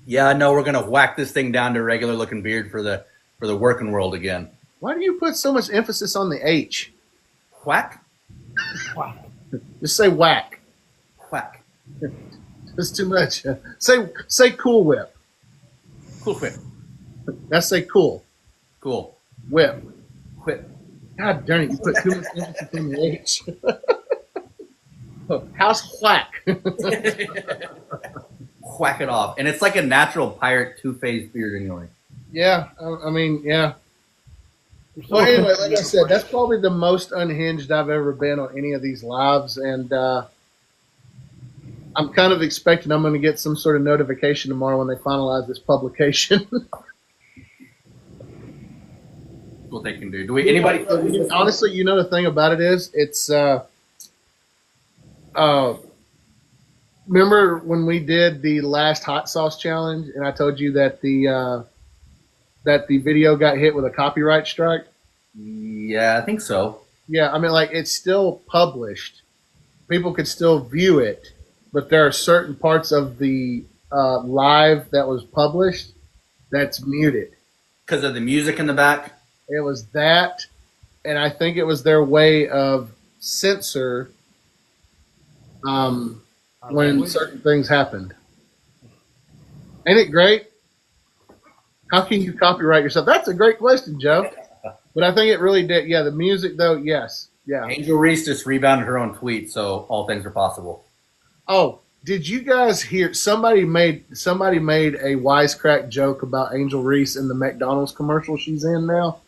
Yeah, no, we're gonna whack this thing down to a regular looking beard for the working world again. Why do you put so much emphasis on the H? Whack? Just say whack. Whack. That's too much. Say Cool Whip. Cool whip. That's say cool. Cool. Whip. Whip. God darn it, you put too much emphasis on the H. House whack. Whack it off. And it's like a natural pirate two-phased beard anyway. Yeah, I mean, yeah. Well, anyway, like I said, that's probably the most unhinged I've ever been on any of these lives, and I'm kind of expecting I'm going to get some sort of notification tomorrow when they finalize this publication. What they can do. Do we? Anybody? Honestly, the thing about it is, it's. Remember when we did the last hot sauce challenge, and I told you that the video got hit with a copyright strike? Yeah, I think so. Yeah, I mean, like, it's still published. People could still view it, but there are certain parts of the live that was published that's muted. Because of the music in the back? It was that, and I think it was their way of censor when certain things happened. Ain't it great? How can you copyright yourself? That's a great question, Joe. But I think it really did. Yeah, the music, though, yes. Yeah. Angel Reese just rebounded her own tweet, so all things are possible. Oh, did you guys hear somebody made a wisecrack joke about Angel Reese in the McDonald's commercial she's in now?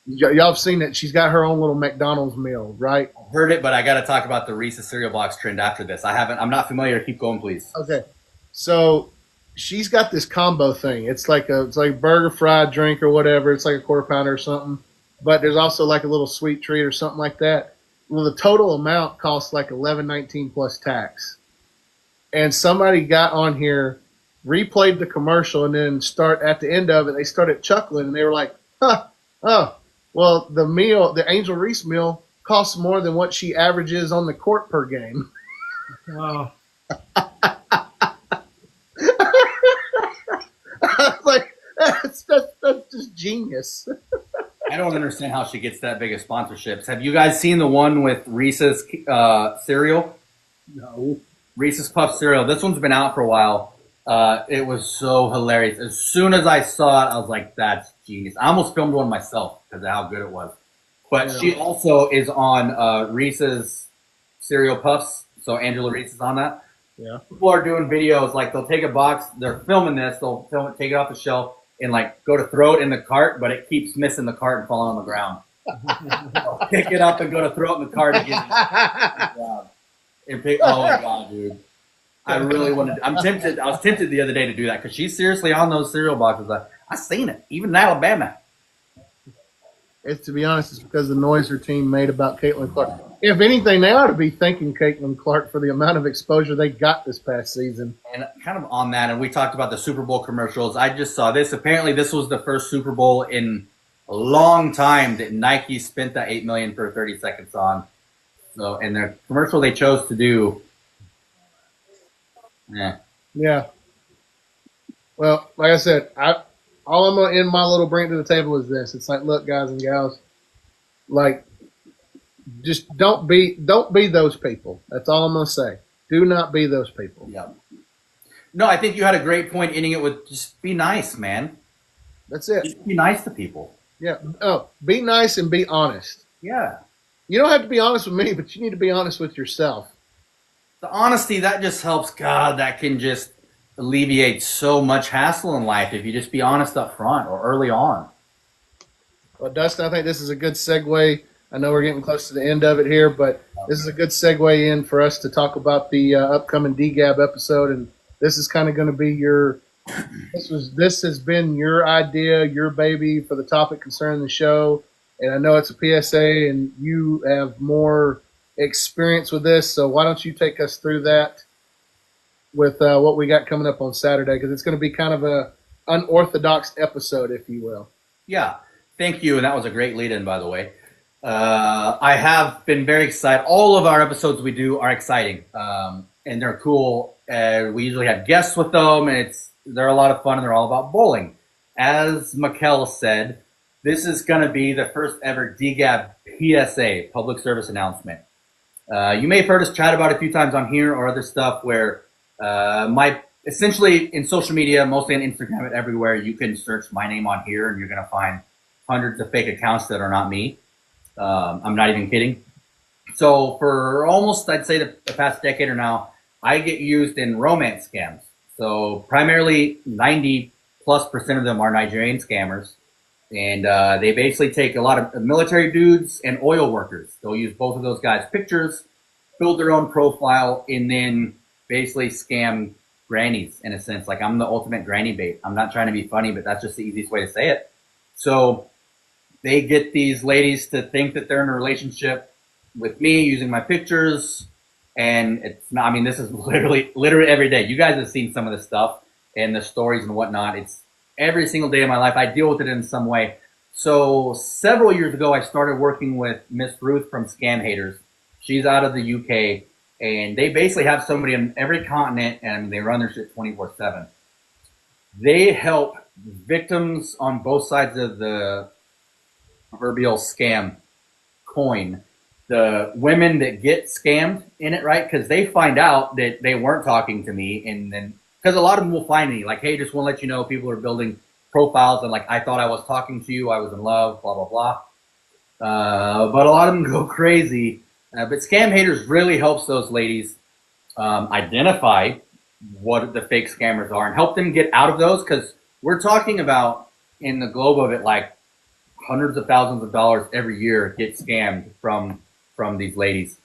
Y'all have seen it. She's got her own little McDonald's meal, right? I've heard it, but I got to talk about the Reese's cereal box trend after this. I'm not familiar. Keep going, please. Okay. So she's got this combo thing. It's like burger, fried, drink, or whatever. It's like a quarter pounder or something. But there's also like a little sweet treat or something like that. Well, the total amount costs like $11.19 plus tax. And somebody got on here, replayed the commercial, and then at the end of it, they started chuckling, and they were like, well, the Angel Reese meal costs more than what she averages on the court per game. Oh. Like, that's just genius. I don't understand how she gets that big of sponsorships. Have you guys seen the one with Reese's cereal? No. Reese's Puff cereal. This one's been out for a while. It was so hilarious. As soon as I saw it, I was like, that's genius. I almost filmed one myself because of how good it was. But she also is on Reese's Cereal Puffs. So Angela Reese is on that. Yeah. People are doing videos, like they'll take a box, they're filming this, they'll film it, take it off the shelf, and like go to throw it in the cart, but it keeps missing the cart and falling on the ground. They'll pick it up and go to throw it in the cart again. Oh my god, dude. I was tempted the other day to do that because she's seriously on those cereal boxes. I seen it, even in Alabama. It's, to be honest, it's because the noise her team made about Caitlin Clark. If anything, they ought to be thanking Caitlin Clark for the amount of exposure they got this past season. And kind of on that, and we talked about the Super Bowl commercials. I just saw this. Apparently, this was the first Super Bowl in a long time that Nike spent that $8 million for 30 seconds on. So, and their commercial they chose to do, Yeah. Well, like I said, all I'm gonna end my little bring to the table is this. It's like, look, guys and gals, like, just don't be those people. That's all I'm gonna say. Do not be those people. yeah. No, I think you had a great point ending it with just be nice, man. That's it. Just be nice to people. Yeah. Oh, be nice and be honest. Yeah. You don't have to be honest with me, but you need to be honest with yourself. The honesty, that just helps. God, that can just alleviate so much hassle in life if you just be honest up front or early on. Well, Dustin, I think this is a good segue. I know we're getting close to the end of it here, but this is a good segue in for us to talk about the upcoming DGAB episode. And this is kind of going to be this has been your idea, your baby for the topic concerning the show. And I know it's a PSA and you have more experience with this. So why don't you take us through that with what we got coming up on Saturday? Because it's going to be kind of a unorthodox episode, if you will. Yeah. Thank you. And that was a great lead in, by the way. I have been very excited. All of our episodes we do are exciting, and they're cool. We usually have guests with them, and they're a lot of fun, and they're all about bowling. As Mikkel said, this is going to be the first ever DGAB PSA, public service announcement. You may have heard us chat about it a few times on here or other stuff where essentially in social media, mostly on Instagram and everywhere, you can search my name on here, and you're going to find hundreds of fake accounts that are not me. I'm not even kidding. So for almost, I'd say the past decade or now, I get used in romance scams. So primarily 90+% of them are Nigerian scammers. And they basically take a lot of military dudes and oil workers. They'll use both of those guys' pictures, build their own profile, and then basically scam grannies in a sense. Like, I'm the ultimate granny bait. I'm not trying to be funny, but that's just the easiest way to say it. So they get these ladies to think that they're in a relationship with me using my pictures. And it's not, I mean, this is literally every day. You guys have seen some of this stuff and the stories and whatnot. It's every single day of my life. I deal with it in some way. So several years ago, I started working with Miss Ruth from Scam Haters. She's out of the UK, and they basically have somebody in every continent, and they run their shit 24/7. They help victims on both sides of the proverbial scam coin. The women that get scammed in it, right? Because they find out that they weren't talking to me, and then because a lot of them will find me like, hey, just want to let you know people are building profiles and like, I thought I was talking to you, I was in love, blah blah blah. But a lot of them go crazy. But Scam Haters really helps those ladies identify what the fake scammers are and help them get out of those, because we're talking about in the globe of it, like hundreds of thousands of dollars every year get scammed from these ladies.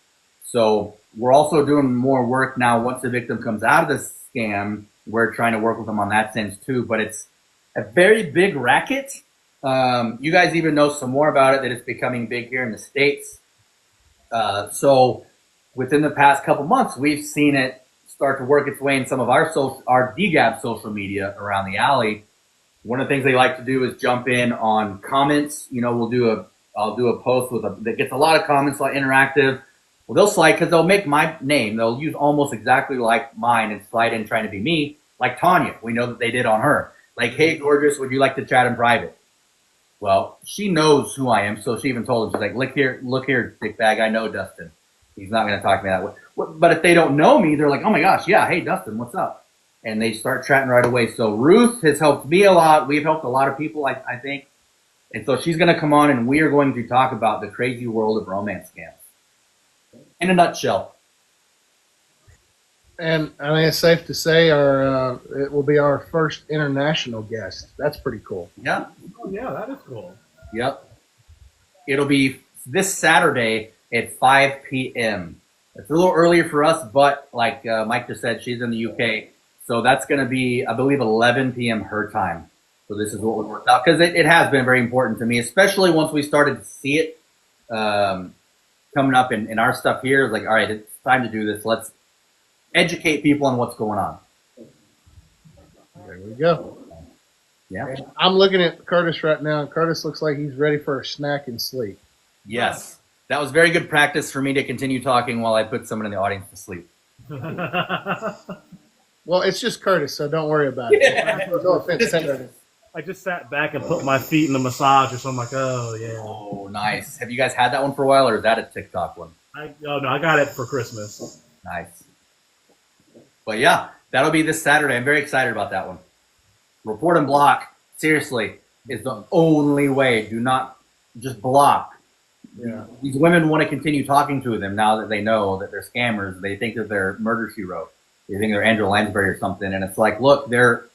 So we're also doing more work now. Once the victim comes out of the scam, we're trying to work with them on that sense too. But it's a very big racket. You guys even know some more about it, that it's becoming big here in the States. So within the past couple months, we've seen it start to work its way in some of our DGAB social media around the alley. One of the things they like to do is jump in on comments. You know, I'll do a post that gets a lot of comments, a lot interactive. Well, they'll slide, because they'll make my name. They'll use almost exactly like mine and slide in trying to be me, like Tanya. We know that they did on her. Like, hey, gorgeous, would you like to chat in private? Well, she knows who I am, so she even told him, she's like, look here, dickbag, I know Dustin. He's not going to talk to me that way. But if they don't know me, they're like, oh my gosh, yeah, hey, Dustin, what's up? And they start chatting right away. So Ruth has helped me a lot. We've helped a lot of people, I think. And so she's going to come on, and we are going to talk about the crazy world of romance scams in a nutshell. And I think it's safe to say it will be our first international guest. That's pretty cool. Yeah. Oh, yeah, that is cool. Yep. It'll be this Saturday at 5 p.m. It's a little earlier for us, but like Mike just said, she's in the UK. So that's going to be, I believe, 11 p.m. her time. So this is what we worked out because it has been very important to me, especially once we started to see it coming up in our stuff here. It's like, all right, it's time to do this. Let's educate people on what's going on. There we go. Yeah. And I'm looking at Curtis right now, and Curtis looks like he's ready for a snack and sleep. Yes. That was very good practice for me to continue talking while I put someone in the audience to sleep. Well, it's just Curtis, so don't worry about it. No offense to Curtis. I just sat back and put my feet in the massager, so I'm like, oh, yeah. Oh, nice. Have you guys had that one for a while, or is that a TikTok one? No, I got it for Christmas. Nice. But yeah, that'll be this Saturday. I'm very excited about that one. Report and block, seriously, is the only way. Do not just block. Yeah. These women want to continue talking to them now that they know that they're scammers. They think that they're Murder, She Wrote. They think they're Angela Lansbury or something. And it's like, look, they're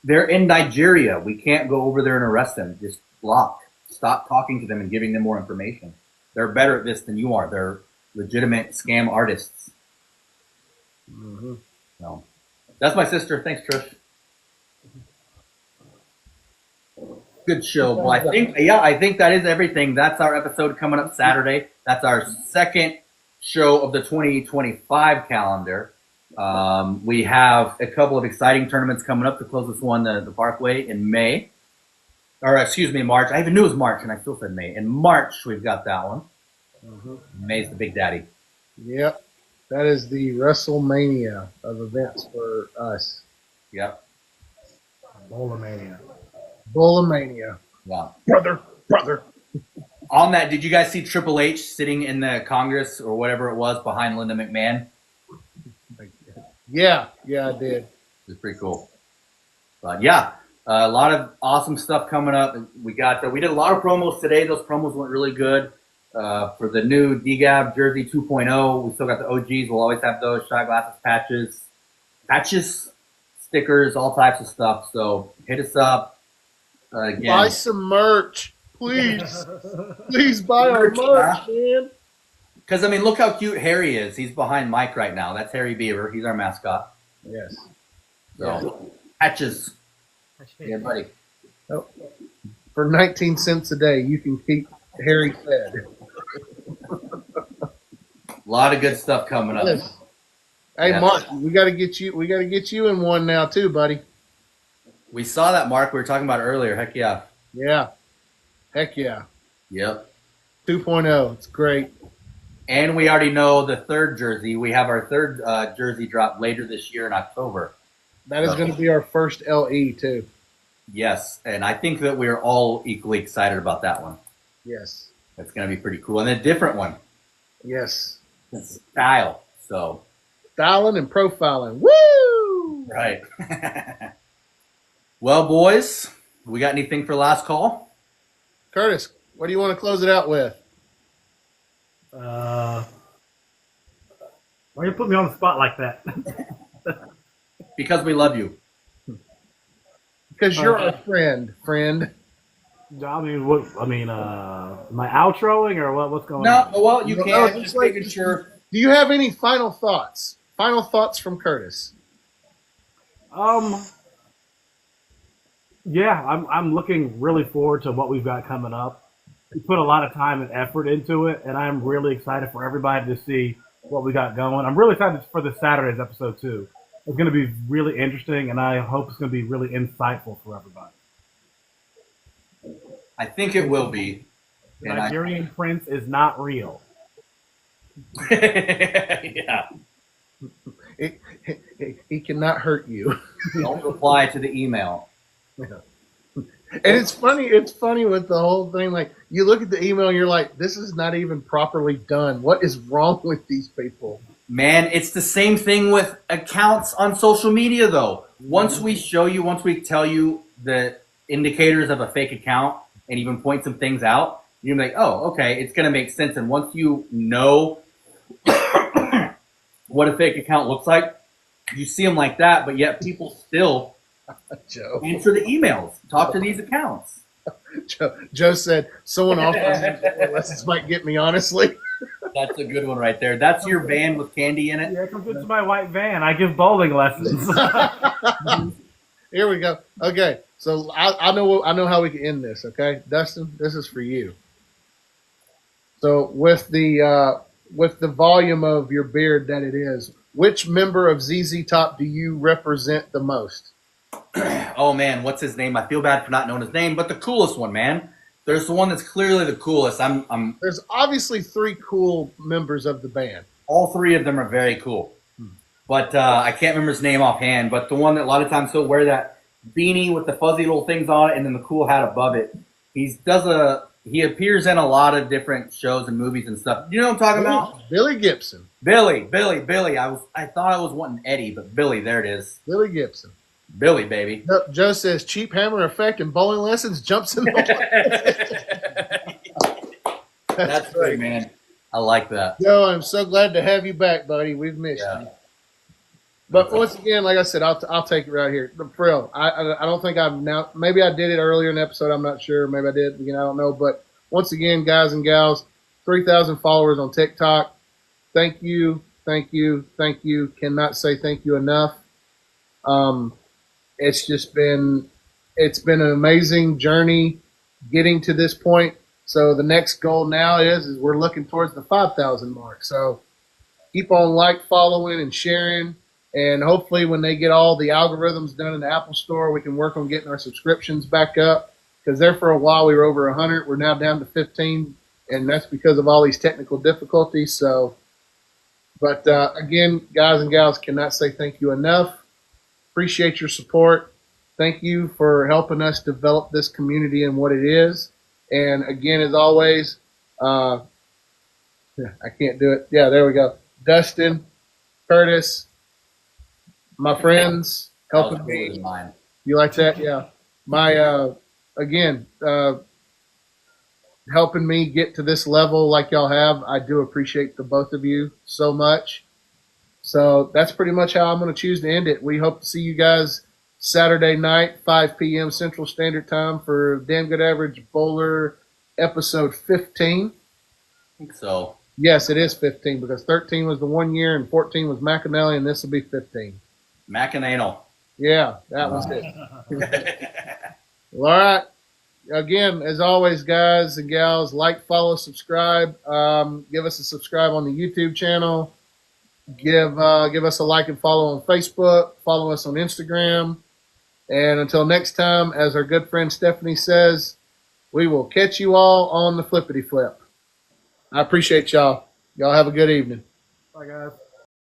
in Nigeria. We can't go over there and arrest them. Just block. Stop talking to them and giving them more information. They're better at this than you are. They're legitimate scam artists. Mm-hmm. So that's my sister. Thanks, Trish. Good show. Well, I think that is everything. That's our episode coming up Saturday. That's our second show of the 2025 calendar. We have a couple of exciting tournaments coming up. The closest one, the Parkway in May. Or excuse me, March. I even knew it was March, and I still said May. In March, we've got that one. Mm-hmm. May's the big daddy. Yep. That is the WrestleMania of events for us. Yep. Bowlermania. Bullamania. Yeah. Brother. On that, did you guys see Triple H sitting in the Congress or whatever it was behind Linda McMahon? Yeah, I did. It was pretty cool. But yeah, a lot of awesome stuff coming up. We did a lot of promos today. Those promos went really good. For the new DGAB Jersey 2.0, we still got the OGs. We'll always have those shot glasses, patches, stickers, all types of stuff. So hit us up. Again. Buy some merch, please. Please buy our merch, man. Because, I mean, look how cute Harry is. He's behind Mike right now. That's Harry Beaver. He's our mascot. Yes. So, patches. Yeah, buddy. Oh. For 19 cents a day, you can keep Harry fed. A lot of good stuff coming up. Yes. Hey, yeah. Mark, we got to get you in one now too, buddy. We saw that, Mark. We were talking about it earlier. Heck yeah. Yeah. Heck yeah. Yep. 2.0. It's great. And we already know the third jersey. We have our third jersey drop later this year in October. That is going to be our first LE too. Yes. And I think that we're all equally excited about that one. Yes. It's going to be pretty cool. And a different one. Yes. It's style. So. Styling and profiling. Woo! Right. Well, boys, we got anything for last call? Curtis, what do you want to close it out with? Why you put me on the spot like that? Because we love you. Because you're our friend. I mean, my outroing or what's going on? No, well, you can. Just making sure. Do you have any final thoughts? Final thoughts from Curtis? Yeah, I'm looking really forward to what we've got coming up. We put a lot of time and effort into it, and I'm really excited for everybody to see what we got going. I'm really excited for the Saturday's episode too. It's going to be really interesting, and I hope it's going to be really insightful for everybody. I think it will be. The Nigerian prince is not real. Yeah. He cannot hurt you. Don't reply to the email. And it's funny with the whole thing. Like, you look at the email and you're like, this is not even properly done. What is wrong with these people? Man, it's the same thing with accounts on social media, though. Once we tell you the indicators of a fake account and even point some things out, you're like, oh, okay, it's going to make sense. And once you know what a fake account looks like, you see them like that, but yet people still Joe. Answer the emails. Talk to these accounts. Joe said, someone offers lessons might get me, honestly. That's a good one right there. That's your van with candy in it? Yeah, come into my white van. I give bowling lessons. Here we go. Okay. So I know how we can end this. Okay, Dustin, this is for you. So with the volume of your beard that it is, which member of ZZ Top do you represent the most? Oh man, what's his name? I feel bad for not knowing his name, but the coolest one, man. There's the one that's clearly the coolest. I'm. There's obviously three cool members of the band. All three of them are very cool, but I can't remember his name offhand. But the one that a lot of times he'll wear that beanie with the fuzzy little things on it, and then the cool hat above it. He appears in a lot of different shows and movies and stuff. You know what I'm talking about? Billy Gibson. Billy. I thought I was wanting Eddie, but Billy. There it is. Billy Gibson. Billy, baby. Joe says cheap hammer effect and bowling lessons jumps in the That's great, man. I like that. Joe, I'm so glad to have you back, buddy. We've missed you. But once again, like I said, I'll take it right here. For real, I don't think I've now. Maybe I did it earlier in the episode. I'm not sure. Maybe I did. I don't know. But once again, guys and gals, 3,000 followers on TikTok. Thank you. Cannot say thank you enough. It's been an amazing journey getting to this point. So the next goal now is we're looking towards the 5,000 mark. So keep on following, and sharing. And hopefully when they get all the algorithms done in the Apple Store, we can work on getting our subscriptions back up. Because there for a while we were over 100. We're now down to 15. And that's because of all these technical difficulties. So, but again, guys and gals, cannot say thank you enough. Appreciate your support. Thank you for helping us develop this community and what it is. And again, as always, I can't do it. Yeah, there we go. Dustin, Curtis, my friends, helping me. You like that? Yeah. My helping me get to this level like y'all have. I do appreciate the both of you so much. So that's pretty much how I'm going to choose to end it. We hope to see you guys Saturday night, 5 p.m. Central Standard Time for Damn Good Average Bowler episode 15. I think so. Yes, it is 15 because 13 was the 1 year and 14 was McAnally, and this will be 15. Macananal. Yeah, that was it. Well, all right. Again, as always, guys and gals, follow, subscribe. Give us a subscribe on the YouTube channel. Give us a like and follow on Facebook. Follow us on Instagram. And until next time, as our good friend Stephanie says, we will catch you all on the flippity flip. I appreciate y'all. Y'all have a good evening. Bye, guys.